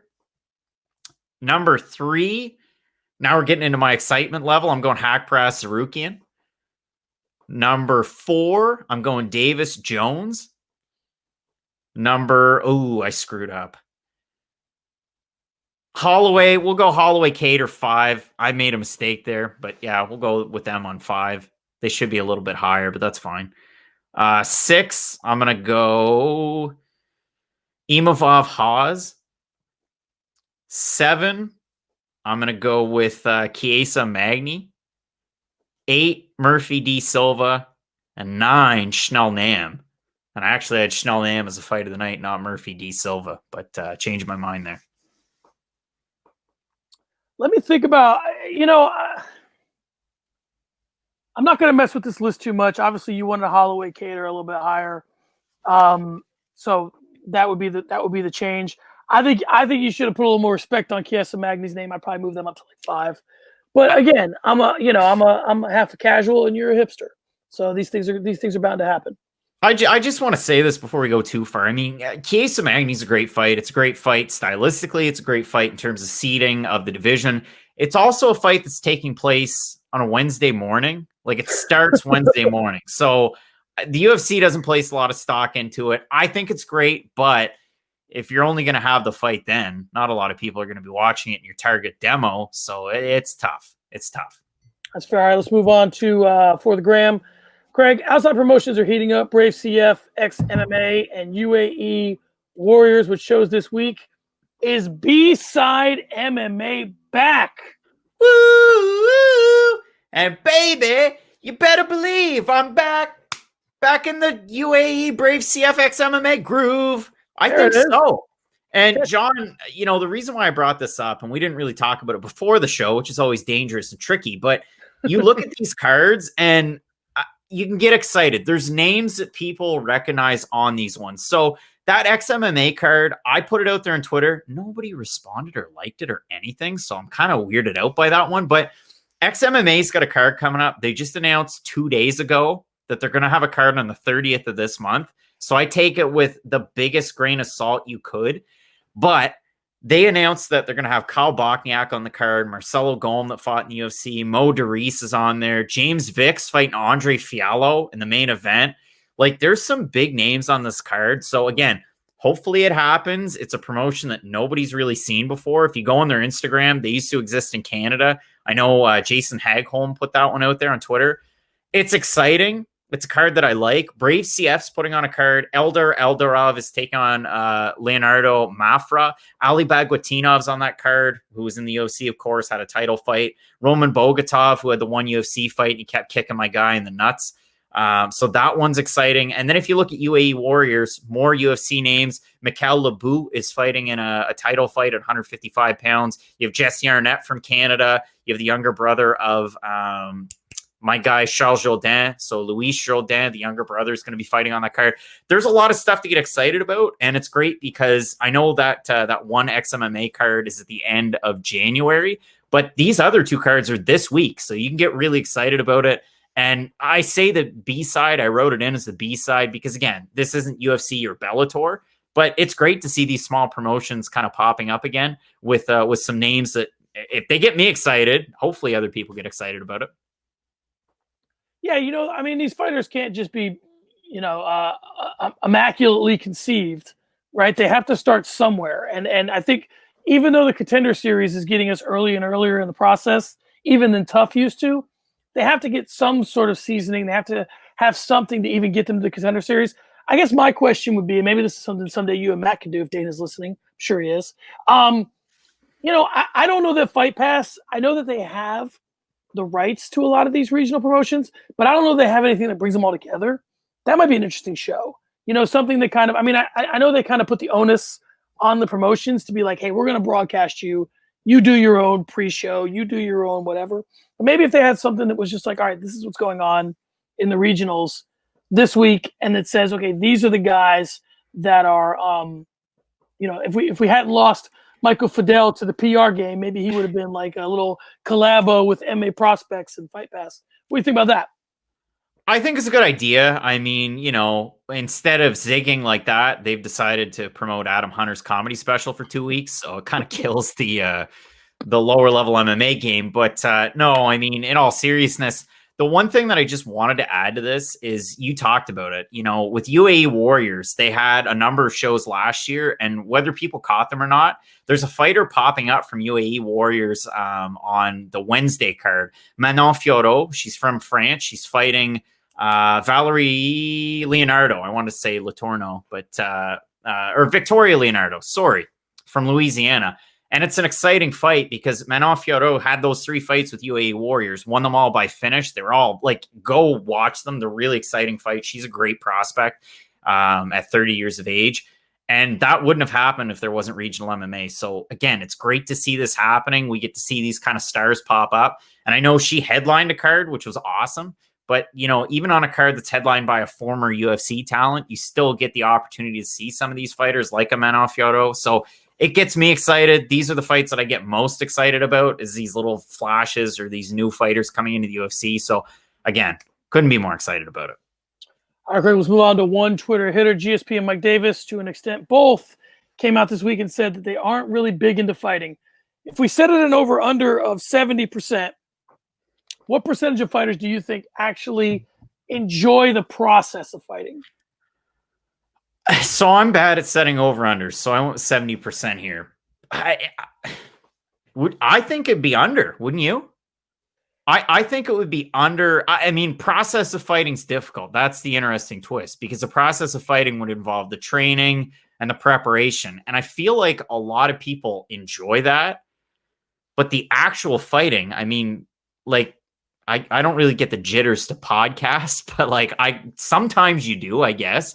Number 3, Now we're getting into my excitement level. I'm going Hakpras Sarukian. Number 4, I'm going Davis Jones. I screwed up. Holloway, we'll go Holloway Cater 5. I made a mistake there, but yeah, we'll go with them on 5. They should be a little bit higher, but that's fine. 6, I'm going to go Imavov Haas. 7, I'm going to go with Chiesa Magni. 8, Murphy D. Silva. And 9, Schnell Nam. And I actually had Schnell Nam as a fight of the night, not Murphy D. Silva, but changed my mind there. Let me think about, I'm not going to mess with this list too much. Obviously, you wanted a Holloway Cater a little bit higher, so that would be the change. I think you should have put a little more respect on Chiesa Magni's name. I'd probably move them up to like 5. But again, I'm a half a casual and you're a hipster, so these things are bound to happen. I just want to say this before we go too far. I mean, Chiesa Magni's a great fight. It's a great fight stylistically. It's a great fight in terms of seeding of the division. It's also a fight that's taking place on a Wednesday morning. Like, it starts Wednesday morning. So the UFC doesn't place a lot of stock into it. I think it's great, but if you're only going to have the fight then, not a lot of people are going to be watching it in your target demo. So it's tough. It's tough. That's fair. All right, let's move on to For the Gram. Craig, outside promotions are heating up. Brave CF, ex-MMA, and UAE Warriors, which shows this week. Is B-Side MMA back? Woo! And baby, you better believe I'm back in the UAE Brave CF ex-MMA groove. I think so. And John, the reason why I brought this up, and we didn't really talk about it before the show, which is always dangerous and tricky, but you look at these cards and you can get excited. There's names that people recognize on these ones. So that XMMA card, I put it out there on Twitter. Nobody responded or liked it or anything. So I'm kind of weirded out by that one. But XMMA's got a card coming up. They just announced 2 days ago that they're going to have a card on the 30th of this month. So I take it with the biggest grain of salt you could. But they announced that they're going to have Kyle Bochniak on the card, Marcelo Golm that fought in the UFC, Mo DeReese is on there, James Vicks fighting Andre Fiallo in the main event. Like, there's some big names on this card. So again, hopefully it happens. It's a promotion that nobody's really seen before. If you go on their Instagram, they used to exist in Canada. I know Jason Hagholm put that one out there on Twitter. It's exciting. It's a card that I like. Brave CF's putting on a card. Eldar Eldarov is taking on Leonardo Mafra. Ali Bagwatinov's on that card, who was in the UFC, of course, had a title fight. Roman Bogatov, who had the one UFC fight, and he kept kicking my guy in the nuts. So that one's exciting. And then if you look at UAE Warriors, more UFC names. Mikhail Lebu is fighting in a title fight at 155 pounds. You have Jesse Arnett from Canada. You have the younger brother of my guy, Charles Jourdain. So Luis Jourdain, the younger brother, is going to be fighting on that card. There's a lot of stuff to get excited about. And it's great because I know that that one XMMA card is at the end of January, but these other 2 cards are this week. So you can get really excited about it. And I say the B-side, I wrote it in as the B-side because, again, this isn't UFC or Bellator, but it's great to see these small promotions kind of popping up again with some names that, if they get me excited, hopefully other people get excited about it. Yeah, these fighters can't just be, immaculately conceived, right? They have to start somewhere. And I think even though the Contender Series is getting us early and earlier in the process, even than Tough used to, they have to get some sort of seasoning. They have to have something to even get them to the Contender Series. I guess my question would be, and maybe this is something someday you and Matt can do if Dana's listening. I'm sure he is. I don't know that Fight Pass, I know that they have the rights to a lot of these regional promotions, but I don't know if they have anything that brings them all together. That might be an interesting show. Something that kind of, I know they kind of put the onus on the promotions to be like, hey, we're going to broadcast you. You do your own pre-show. You do your own whatever. But maybe if they had something that was just like, all right, this is what's going on in the regionals this week, and it says, okay, these are the guys that are, if we hadn't lost Michael Fidel to the PR game, maybe he would have been like a little collabo with MA Prospects and Fight Pass. What do you think about that? I think it's a good idea. I mean, instead of zigging like that, they've decided to promote Adam Hunter's comedy special for 2 weeks. So it kind of kills the the lower level MMA game. But no, I mean, in all seriousness, the one thing that I just wanted to add to this is you talked about it. You know, with UAE Warriors, they had a number of shows last year, and whether people caught them or not, there's a fighter popping up from UAE Warriors on the Wednesday card. Manon Fiorot, she's from France. She's fighting Valerie Leonardo. I wanted to say Letourneau, but or Victoria Leonardo, sorry, from Louisiana. And it's an exciting fight because Manon Fiorot had those 3 fights with UAE Warriors, won them all by finish. They were all like, go watch them. They're really exciting fights. She's a great prospect at 30 years of age. And that wouldn't have happened if there wasn't regional MMA. So again, it's great to see this happening. We get to see these kind of stars pop up. And I know she headlined a card, which was awesome. But, you know, even on a card that's headlined by a former UFC talent, you still get the opportunity to see some of these fighters like a Manon Fiorot. So it gets me excited. These are the fights that I get most excited about, is these little flashes or these new fighters coming into the UFC. So again, couldn't be more excited about it. All right, great. Let's move on to one Twitter hitter. GSP and Mike Davis, to an extent, both came out this week and said that they aren't really big into fighting. If we set it an over-under of 70%, what percentage of fighters do you think actually enjoy the process of fighting? So I'm bad at setting over-unders, so I want 70% here. I think it'd be under, wouldn't you? I think it would be under. I mean, process of fighting's difficult. That's the interesting twist, because the process of fighting would involve the training and the preparation. And I feel like a lot of people enjoy that. But the actual fighting, I mean, like, I don't really get the jitters to podcast, but like sometimes you do, I guess.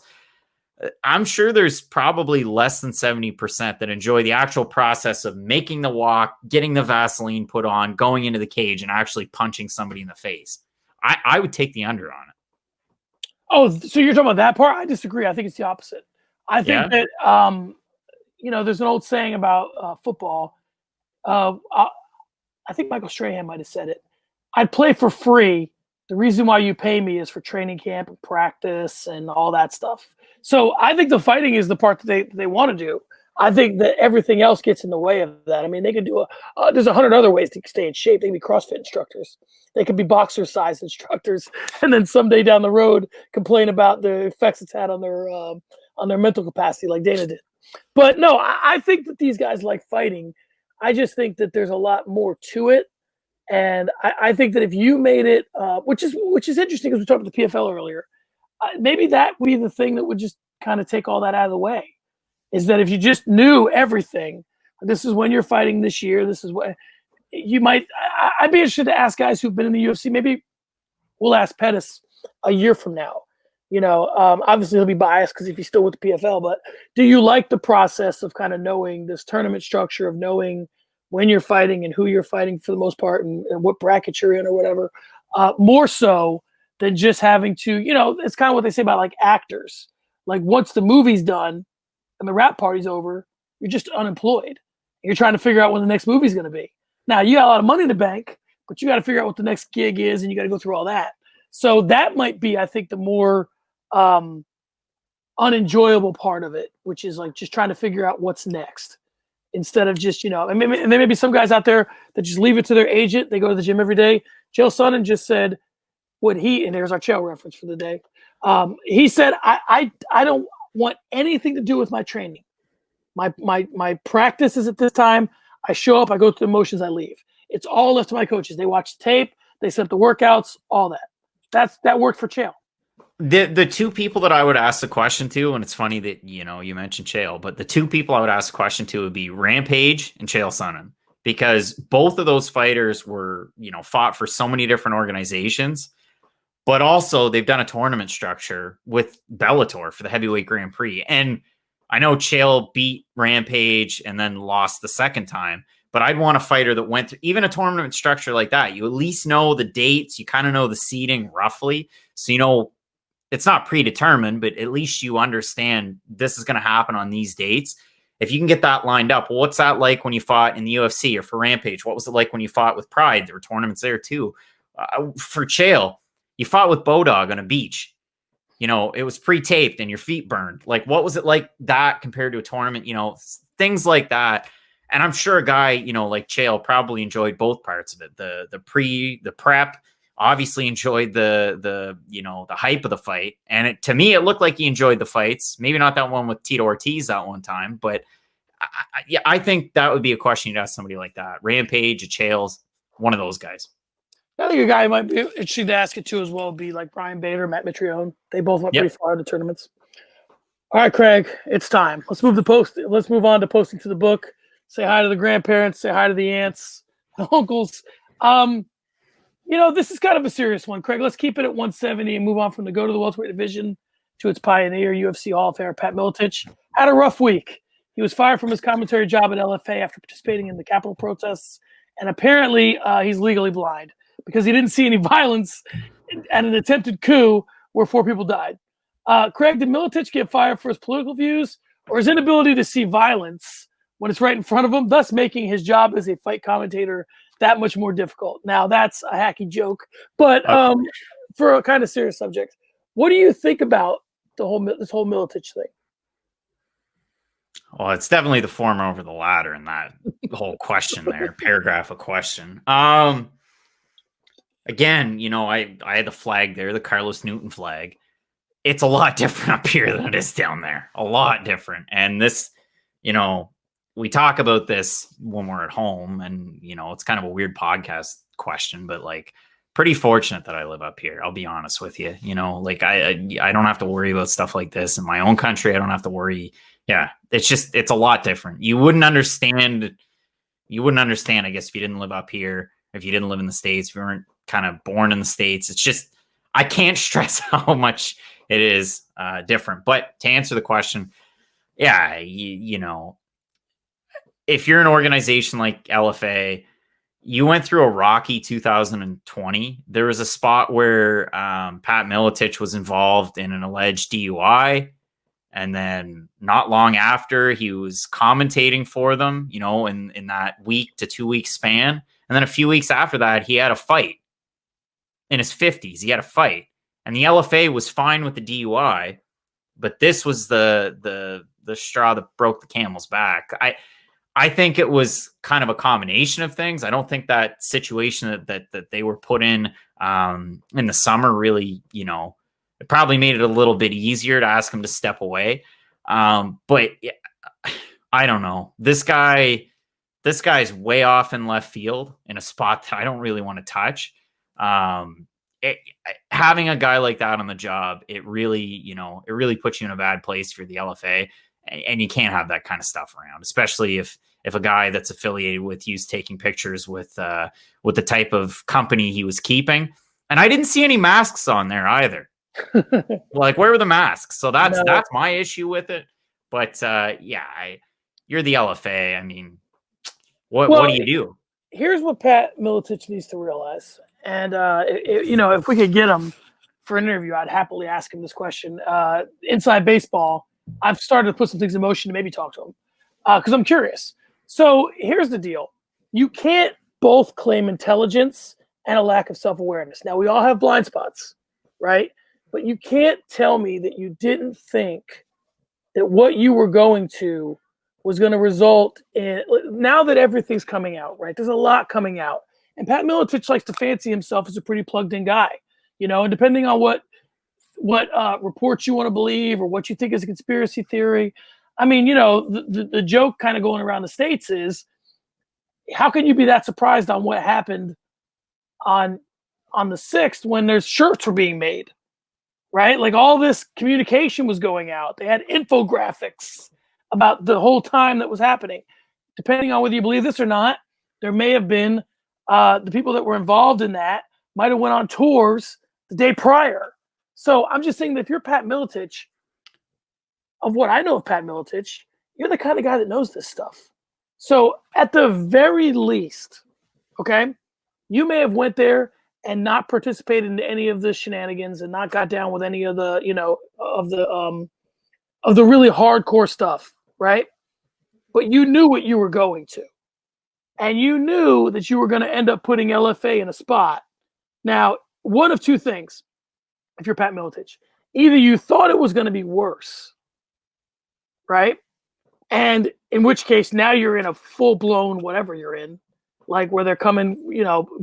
I'm sure there's probably less than 70% that enjoy the actual process of making the walk, getting the Vaseline put on, going into the cage, and actually punching somebody in the face. I would take the under on it. Oh, so you're talking about that part? I disagree. I think it's the opposite. I think that, you know, there's an old saying about football. I think Michael Strahan might have said it. I'd play for free. The reason why you pay me is for training camp and practice and all that stuff. So I think the fighting is the part that they want to do. I think that everything else gets in the way of that. I mean, they can do there's 100 other ways to stay in shape. They can be CrossFit instructors. They could be boxer size instructors, and then someday down the road complain about the effects it's had on their mental capacity, like Dana did. But no, I think that these guys like fighting. I just think that there's a lot more to it. And I think that if you made it, which is interesting, because we talked about the PFL earlier, maybe that would be the thing that would just kind of take all that out of the way. Is that if you just knew everything, this is when you're fighting this year, this is what you might. I'd be interested to ask guys who've been in the UFC. Maybe we'll ask Pettis a year from now. You know, obviously he'll be biased because if he's still with the PFL. But do you like the process of kind of knowing this tournament structure, of knowing when you're fighting and who you're fighting for the most part, and what bracket you're in or whatever, more so than just having to, you know, it's kind of what they say about like actors. Like once the movie's done and the rap party's over, you're just unemployed. You're trying to figure out when the next movie's going to be. Now you got a lot of money in the bank, but you got to figure out what the next gig is, and you got to go through all that. So that might be, I think, the more unenjoyable part of it, which is like just trying to figure out what's next. Instead of just, you know, and there may be some guys out there that just leave it to their agent. They go to the gym every day. Chael Sonnen just said and there's our Chael reference for the day. He said, I don't want anything to do with my training. My practice is at this time. I show up, I go through the motions, I leave. It's all left to my coaches. They watch the tape, they set the workouts, all that. That worked for Chael. The two people that I would ask the question to, and it's funny that, you know, you mentioned Chael, but the two people I would ask the question to would be Rampage and Chael Sonnen, because both of those fighters were, you know, fought for so many different organizations, but also they've done a tournament structure with Bellator for the heavyweight Grand Prix. And I know Chael beat Rampage and then lost the second time, but I'd want a fighter that went through even a tournament structure like that. You at least know the dates, you kind of know the seeding roughly, so you know it's not predetermined, but at least you understand this is going to happen on these dates. If you can get that lined up, well, what's that like when you fought in the UFC or for Rampage? What was it like when you fought with Pride? There were tournaments there too. For Chael, you fought with Bodog on a beach. You know, it was pre-taped and your feet burned. Like, what was it like that compared to a tournament? You know, things like that. And I'm sure a guy, like Chael probably enjoyed both parts of it. The prep, obviously enjoyed the hype of the fight. And to me, it looked like he enjoyed the fights. Maybe not that one with Tito Ortiz that one time, but I think that would be a question you'd ask somebody like that. Rampage, a Chael's, one of those guys. I think a guy might be interesting to ask it too as well would be like Brian Bader, Matt Mitrione. They both went pretty far in the tournaments. All right, Craig, it's time. Let's move on to posting to the book. Say hi to the grandparents. Say hi to the aunts, the uncles. This is kind of a serious one, Craig. Let's keep it at 170 and move on from the go to the welterweight division to its pioneer, UFC Hall of Famer Pat Miletich. Had a rough week. He was fired from his commentary job at LFA after participating in the Capitol protests, and apparently he's legally blind because he didn't see any violence at an attempted coup where 4 people died. Craig, did Miletich get fired for his political views or his inability to see violence when it's right in front of him, thus making his job as a fight commentator that much more difficult? Now, that's a hacky joke, but for a kind of serious subject, what do you think about this whole Miletich thing? Well, it's definitely the former over the latter in that whole question there, paragraph of question. Again, I had the flag there, the Carlos Newton flag. It's a lot different up here than it is down there. A lot different. And this, we talk about this when we're at home, and, it's kind of a weird podcast question, but like pretty fortunate that I live up here. I'll be honest with you. I don't have to worry about stuff like this in my own country. I don't have to worry. Yeah. It's a lot different. You wouldn't understand, I guess, if you didn't live up here, if you didn't live in the States, if you weren't kind of born in the States. It's just, I can't stress how much it is different. But to answer the question, yeah, if you're an organization like LFA, you went through a rocky 2020. There was a spot where Pat Miletich was involved in an alleged DUI. And then not long after, he was commentating for them, in that week to 2 week span. And then a few weeks after that, he had a fight in his 50s. He had a fight. And the LFA was fine with the DUI, but this was the straw that broke the camel's back. I think it was kind of a combination of things. I don't think that situation that they were put in the summer really, it probably made it a little bit easier to ask him to step away. But I don't know. This guy's way off in left field in a spot that I don't really want to touch. Having a guy like that on the job, it really puts you in a bad place for the LFA, and you can't have that kind of stuff around, especially if a guy that's affiliated with you's taking pictures with the type of company he was keeping. And I didn't see any masks on there either. Like, where were the masks? So that's my issue with it. But you're the LFA. I mean, what do you do? Here's what Pat Miletich needs to realize. And, if we could get him for an interview, I'd happily ask him this question. Inside baseball, I've started to put some things in motion to maybe talk to him because I'm curious. So here's the deal. You can't both claim intelligence and a lack of self-awareness. Now, we all have blind spots, right? But you can't tell me that you didn't think that what you were going to was going to result in, now that everything's coming out, right? There's a lot coming out. And Pat Miletich likes to fancy himself as a pretty plugged-in guy, and depending on what reports you want to believe or what you think is a conspiracy theory. I mean, the joke kind of going around the States is, how can you be that surprised on what happened on the 6th when there's shirts were being made, right? Like, all this communication was going out. They had infographics about the whole time that was happening. Depending on whether you believe this or not, there may have been the people that were involved in that might have went on tours the day prior. So I'm just saying that if you're Pat Miletich, of what I know of Pat Miletich, you're the kind of guy that knows this stuff. So at the very least, okay, you may have went there and not participated in any of the shenanigans and not got down with any of the, of the really hardcore stuff, right? But you knew what you were going to. And you knew that you were going to end up putting LFA in a spot. Now, one of two things, if you're Pat Miletich. Either you thought it was going to be worse, right? And in which case, now you're in a full-blown whatever you're in, like where they're coming,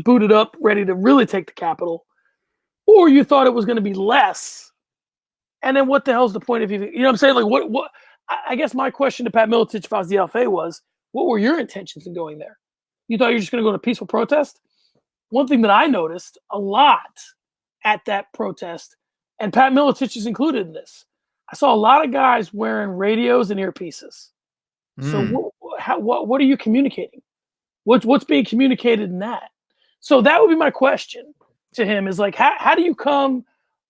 booted up, ready to really take the Capitol. Or you thought it was going to be less. And then what the hell's the point of even, what I'm saying? Like, what? I guess my question to Pat Miletich, if I was the LFA, was, what were your intentions in going there? You thought you were just going to go to peaceful protest? One thing that I noticed a lot at that protest, and Pat Miletich is included in this, I saw a lot of guys wearing radios and earpieces. So what are you communicating? What's being communicated in that? So that would be my question to him, is like, how do you come,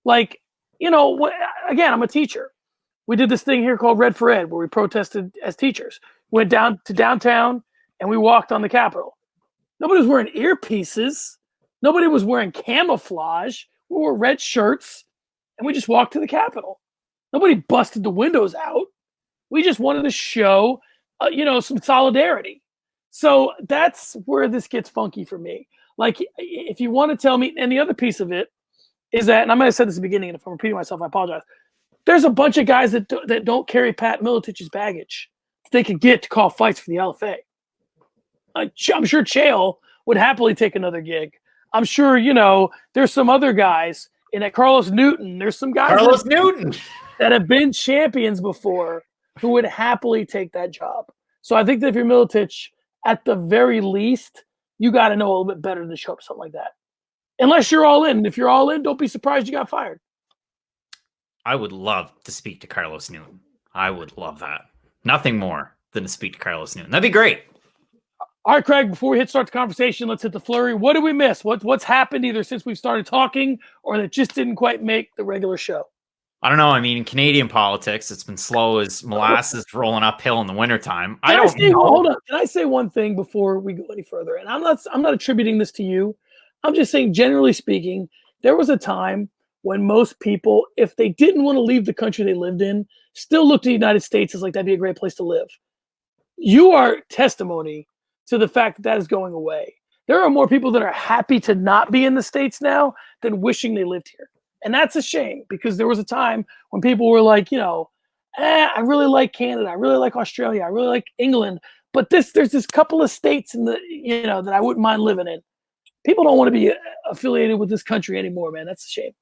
like, again, I'm a teacher. We did this thing here called Red for Ed, where we protested as teachers. Went down to downtown and we walked on the Capitol. Nobody was wearing earpieces. Nobody was wearing camouflage. We wore red shirts and we just walked to the Capitol. Nobody busted the windows out. We just wanted to show, some solidarity. So that's where this gets funky for me. Like, if you want to tell me, and the other piece of it is that, and I might have said this at the beginning, and if I'm repeating myself, I apologize. There's a bunch of guys that don't carry Pat Miletich's baggage that they could get to call fights for the LFA. I'm sure Chael would happily take another gig. I'm sure, there's some other guys in that Carlos Newton. There's some guys that have been champions before who would happily take that job. So I think that if you're Miletich, at the very least, you got to know a little bit better than show up something like that. Unless you're all in. If you're all in, don't be surprised you got fired. I would love to speak to Carlos Newton. I would love that. Nothing more than to speak to Carlos Newton. That'd be great. All right, Craig, before we start the conversation, let's hit the flurry. What did we miss? What's happened either since we've started talking or that just didn't quite make the regular show? I don't know. I mean, in Canadian politics, it's been slow as molasses rolling uphill in the wintertime. Hold on. Can I say one thing before we go any further? And I'm not attributing this to you. I'm just saying, generally speaking, there was a time when most people, if they didn't want to leave the country they lived in, still looked at the United States as like, that'd be a great place to live. You are testimony to the fact that is going away. There are more people that are happy to not be in the States now than wishing they lived here. And that's a shame, because there was a time when people were like, I really like Canada. I really like Australia. I really like England. But there's this couple of states in the, that I wouldn't mind living in. People don't want to be affiliated with this country anymore, man. That's a shame.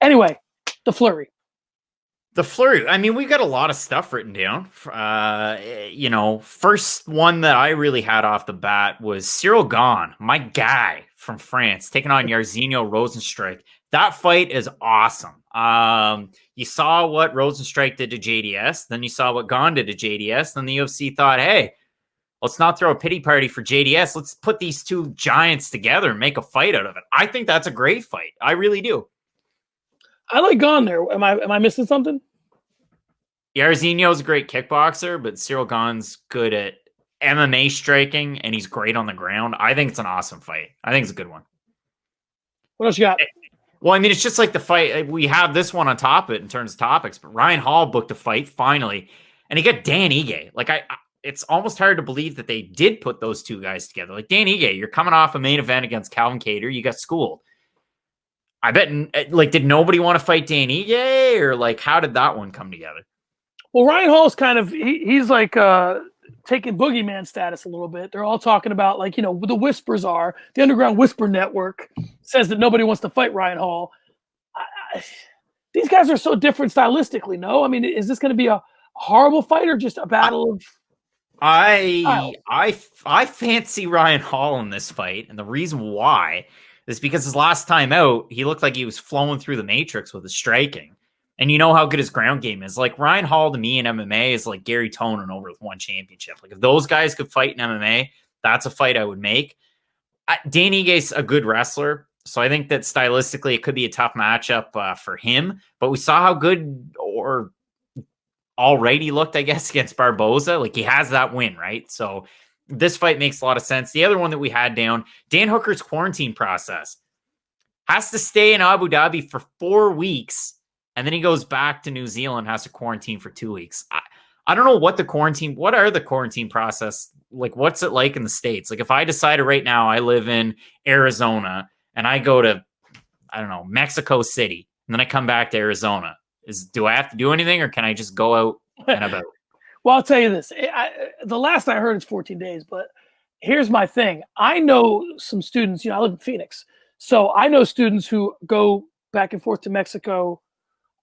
Anyway, the flurry. The flurry. I mean, we've got a lot of stuff written down. First one that I really had off the bat was Cyril Gane, my guy from France, taking on Jairzinho Rozenstruik. That fight is awesome. You saw what Rozenstruik did to JDS. Then you saw what Gane did to JDS. Then the UFC thought, hey, let's not throw a pity party for JDS. Let's put these two giants together and make a fight out of it. I think that's a great fight. I really do. I like Gane there. Am I missing something? Jairzinho's a great kickboxer, but Cyril Gane's good at MMA striking, and he's great on the ground. I think it's an awesome fight. I think it's a good one. What else you got? Well, I mean, it's just like the fight. We have this one on top of it in terms of topics, but Ryan Hall booked a fight finally, and he got Dan Ige. Like, it's almost hard to believe that they did put those two guys together. Like, Dan Ige, you're coming off a main event against Calvin Kattar. You got schooled. I bet, like, did nobody want to fight Dan Ige, or like, how did that one come together? Well, Ryan Hall's kind of, he's like taking boogeyman status a little bit. They're all talking about, like, the whispers are, the Underground Whisper Network says that nobody wants to fight Ryan Hall. These guys are so different stylistically, no? I mean, is this going to be a horrible fight or just a battle of... I fancy Ryan Hall in this fight, and the reason why is because his last time out, he looked like he was flowing through the matrix with his striking. And you know how good his ground game is. Like, Ryan Hall to me in MMA is like Gary Tonin over with one championship. Like, if those guys could fight in MMA, that's a fight I would make. Dan Ige's a good wrestler, so I think that stylistically it could be a tough matchup for him. But we saw how good or all right he looked, I guess, against Barboza. Like, he has that win, right? So this fight makes a lot of sense. The other one that we had down, Dan Hooker's quarantine process. Has to stay in Abu Dhabi for 4 weeks. And then he goes back to New Zealand, has to quarantine for 2 weeks. I don't know what are the quarantine process? Like, what's it like in the States? Like, if I decided right now I live in Arizona and I go to, I don't know, Mexico City, and then I come back to Arizona, do I have to do anything, or can I just go out and about? Well, I'll tell you this. The last I heard it's 14 days, but here's my thing. I know some students, I live in Phoenix. So I know students who go back and forth to Mexico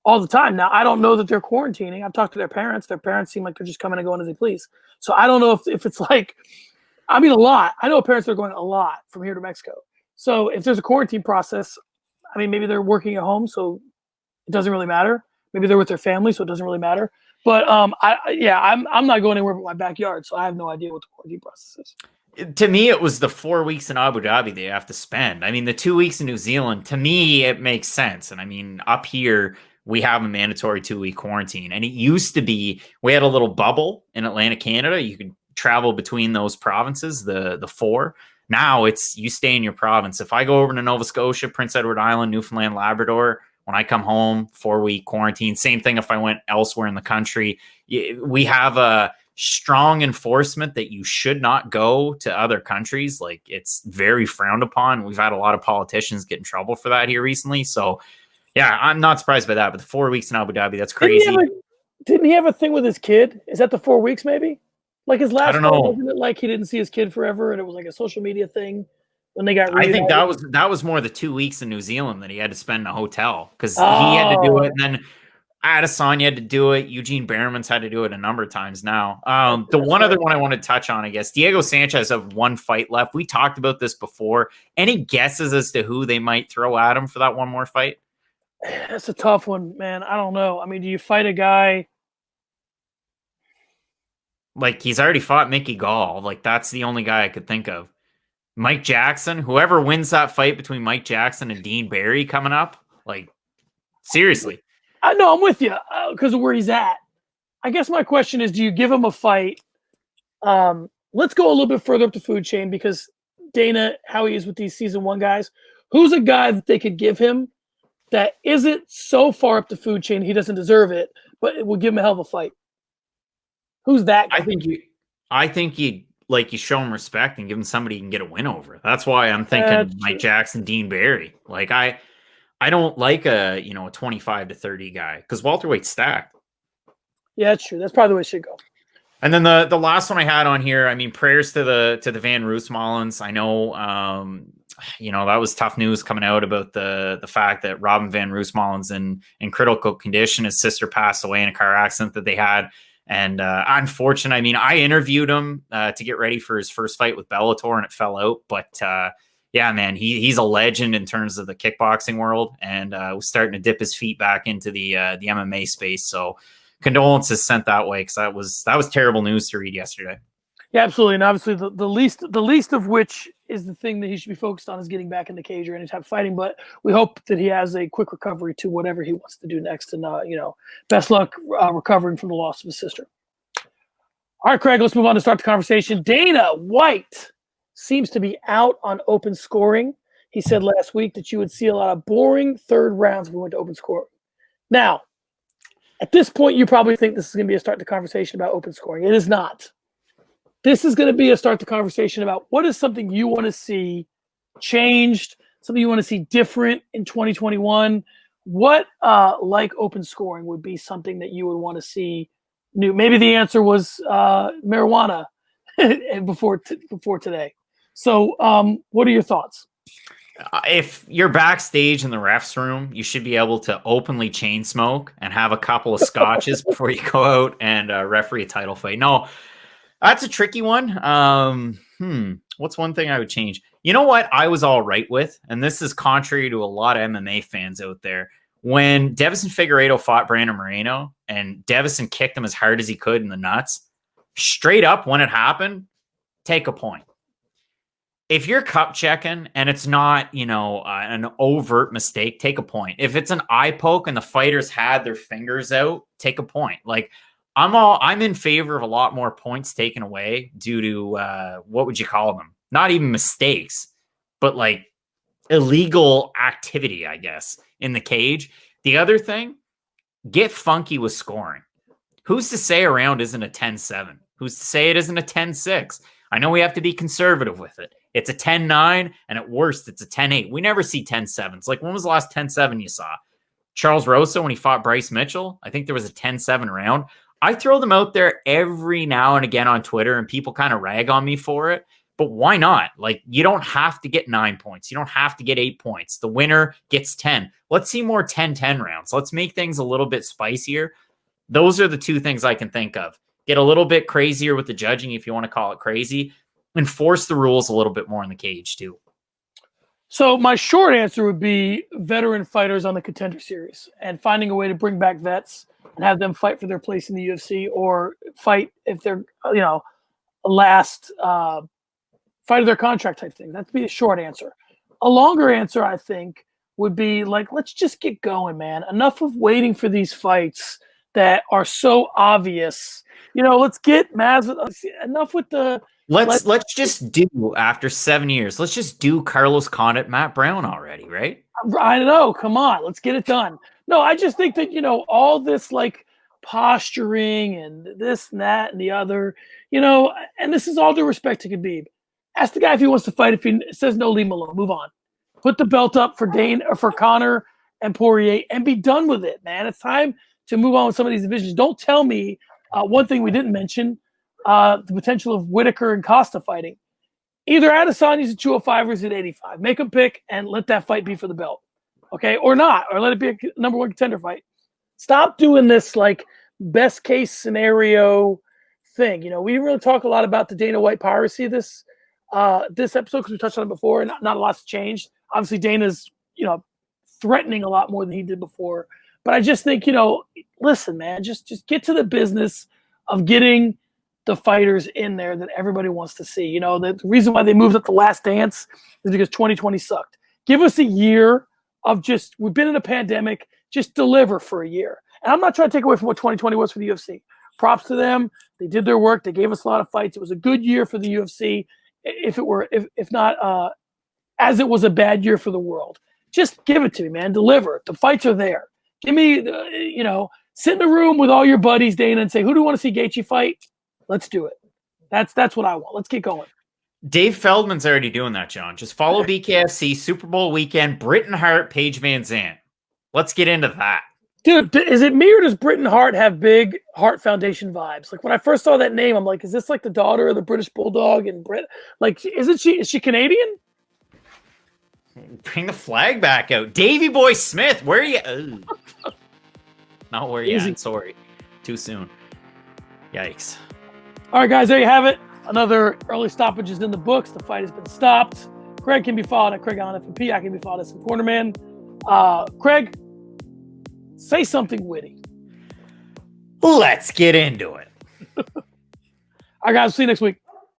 all the time. Now, I don't know that they're quarantining. I've talked to their parents. Their parents seem like they're just coming and going as they please. So I don't know if it's like, a lot. I know parents that are going a lot from here to Mexico. So if there's a quarantine process, maybe they're working at home, so it doesn't really matter. Maybe they're with their family, so it doesn't really matter. But I'm not going anywhere but my backyard, so I have no idea what the quarantine process is. To me, it was the 4 weeks in Abu Dhabi they have to spend. The 2 weeks in New Zealand, to me, it makes sense. And up here, we have a mandatory 2-week quarantine. And it used to be, we had a little bubble in Atlantic Canada. You could travel between those provinces, the 4. Now it's you stay in your province. If I go over to Nova Scotia, Prince Edward Island, Newfoundland, Labrador, when I come home, 4-week quarantine. Same thing if I went elsewhere in the country. We have a strong enforcement that you should not go to other countries. Like, it's very frowned upon. We've had a lot of politicians get in trouble for that here recently. So yeah, I'm not surprised by that. But the 4 weeks in Abu Dhabi, that's crazy. Didn't he have a thing with his kid? Is that the 4 weeks maybe? Like his last, I don't know. Wasn't it like he didn't see his kid forever, and it was like a social media thing when they got? I think that was more the 2 weeks in New Zealand that he had to spend in a hotel because he had to do it, and then Adesanya had to do it. Eugene Behrman's had to do it a number of times now. The one other one I want to touch on, I guess, Diego Sanchez have 1 fight left. We talked about this before. Any guesses as to who they might throw at him for that one more fight? That's a tough one, man. I don't know. Do you fight a guy? Like, he's already fought Mickey Gall. Like, that's the only guy I could think of. Mike Jackson, whoever wins that fight between Mike Jackson and Dean Barry coming up, like, seriously. I know, I'm with you because of where he's at. I guess my question is, do you give him a fight? Let's go a little bit further up the food chain because Dana, how he is with these season 1 guys, who's a guy that they could give him that isn't so far up the food chain he doesn't deserve it, but it will give him a hell of a fight? Who's that guy? I think you show him respect and give him somebody you can get a win over. That's why I'm thinking Mike Jackson, Dean Barry. Like, I don't like a 25 to 30 guy because welterweight's stacked. Yeah, that's true. That's probably the way it should go. And then the last one I had on here, prayers to the Van Roosmalen. I know, that was tough news coming out about the fact that Robin Van Roosmalen's in critical condition. His sister passed away in a car accident that they had. And unfortunate. I interviewed him to get ready for his first fight with Bellator, and it fell out. But yeah, man, he's a legend in terms of the kickboxing world, and was starting to dip his feet back into the MMA space. So condolences sent that way because that was terrible news to read yesterday. Yeah, absolutely. And obviously the least of which is the thing that he should be focused on is getting back in the cage or any type of fighting. But we hope that he has a quick recovery to whatever he wants to do next. And, best luck recovering from the loss of his sister. All right, Craig, let's move on to start the conversation. Dana White seems to be out on open scoring. He said last week that you would see a lot of boring third rounds if we went to open scoring. Now, at this point, you probably think this is going to be a start the conversation about open scoring. It is not. This is going to be a start the conversation about what is something you want to see changed, something you want to see different in 2021. What, like open scoring, would be something that you would want to see new? Maybe the answer was marijuana before today. So what are your thoughts? If you're backstage in the refs room, you should be able to openly chain smoke and have a couple of scotches before you go out and referee a title fight. No, that's a tricky one. What's one thing I would change? You know what I was all right with, and this is contrary to a lot of MMA fans out there. When Devison Figueiredo fought Brandon Moreno and Devison kicked him as hard as he could in the nuts, straight up when it happened, take a point. If you're cup checking and it's not, an overt mistake, take a point. If it's an eye poke and the fighters had their fingers out, take a point. Like, I'm in favor of a lot more points taken away due to what would you call them? Not even mistakes, but like illegal activity, I guess, in the cage. The other thing, get funky with scoring. Who's to say a round isn't a 10-7? Who's to say it isn't a 10-6? I know we have to be conservative with it. It's a 10-9, and at worst, it's a 10-8. We never see 10-7s. Like, when was the last 10-7 you saw? Charles Rosa, when he fought Bryce Mitchell, I think there was a 10-7 round. I throw them out there every now and again on Twitter, and people kind of rag on me for it. But why not? Like, you don't have to get 9 points. You don't have to get 8 points. The winner gets 10. Let's see more 10-10 rounds. Let's make things a little bit spicier. Those are the two things I can think of. Get a little bit crazier with the judging, if you want to call it crazy. Enforce the rules a little bit more in the cage, too. So my short answer would be veteran fighters on the Contender Series and finding a way to bring back vets and have them fight for their place in the UFC, or fight if they're, last fight of their contract type thing. That'd be a short answer. A longer answer, I think, would be like, let's just get going, man. Enough of waiting for these fights that are so obvious. Let's get enough with the. Let's just do, after 7 years, let's just do Carlos Condit, Matt Brown already, right? I know. Come on, let's get it done. No, I just think that, all this like posturing and this and that and the other, and this is all due respect to Khabib. Ask the guy if he wants to fight. If he says no, leave him alone. Move on. Put the belt up for Conor and Poirier and be done with it, man. It's time to move on with some of these divisions. Don't tell me one thing we didn't mention, the potential of Whitaker and Costa fighting. Either Adesanya's at 205 or he's at 85. Make them pick and let that fight be for the belt. Okay? Or not. Or let it be a number one contender fight. Stop doing this like best case scenario thing. We didn't really talk a lot about the Dana White piracy this episode because we touched on it before, and not a lot's changed. Obviously, Dana's threatening a lot more than he did before. But I just think listen, man, just get to the business of getting the fighters in there that everybody wants to see. The reason why they moved up The Last Dance is because 2020 sucked. Give us a year of we've been in a pandemic, just deliver for a year. And I'm not trying to take away from what 2020 was for the UFC. Props to them. They did their work. They gave us a lot of fights. It was a good year for the UFC. If not, as it was a bad year for the world. Just give it to me, man. Deliver. The fights are there. Give me, sit in the room with all your buddies, Dana, and say, who do you want to see Gaethje fight? Let's do it. That's what I want. Let's get going. Dave Feldman's already doing that, John. Just follow BKFC, Super Bowl weekend, Britton Hart, Paige Van Zandt. Let's get into that. Dude, is it me or does Britton Hart have big Hart Foundation vibes? Like when I first saw that name, I'm like, is this like the daughter of the British Bulldog and Brit? Like, is she Canadian? Bring the flag back out. Davey Boy Smith, where are you? Not where you at. Sorry. Too soon. Yikes. All right, guys, there you have it. Another early stoppage is in the books. The fight has been stopped. Craig can be followed at Craig on FMP. I can be followed as some Cornerman. Craig, say something witty. Let's get into it. All right, guys, see you next week.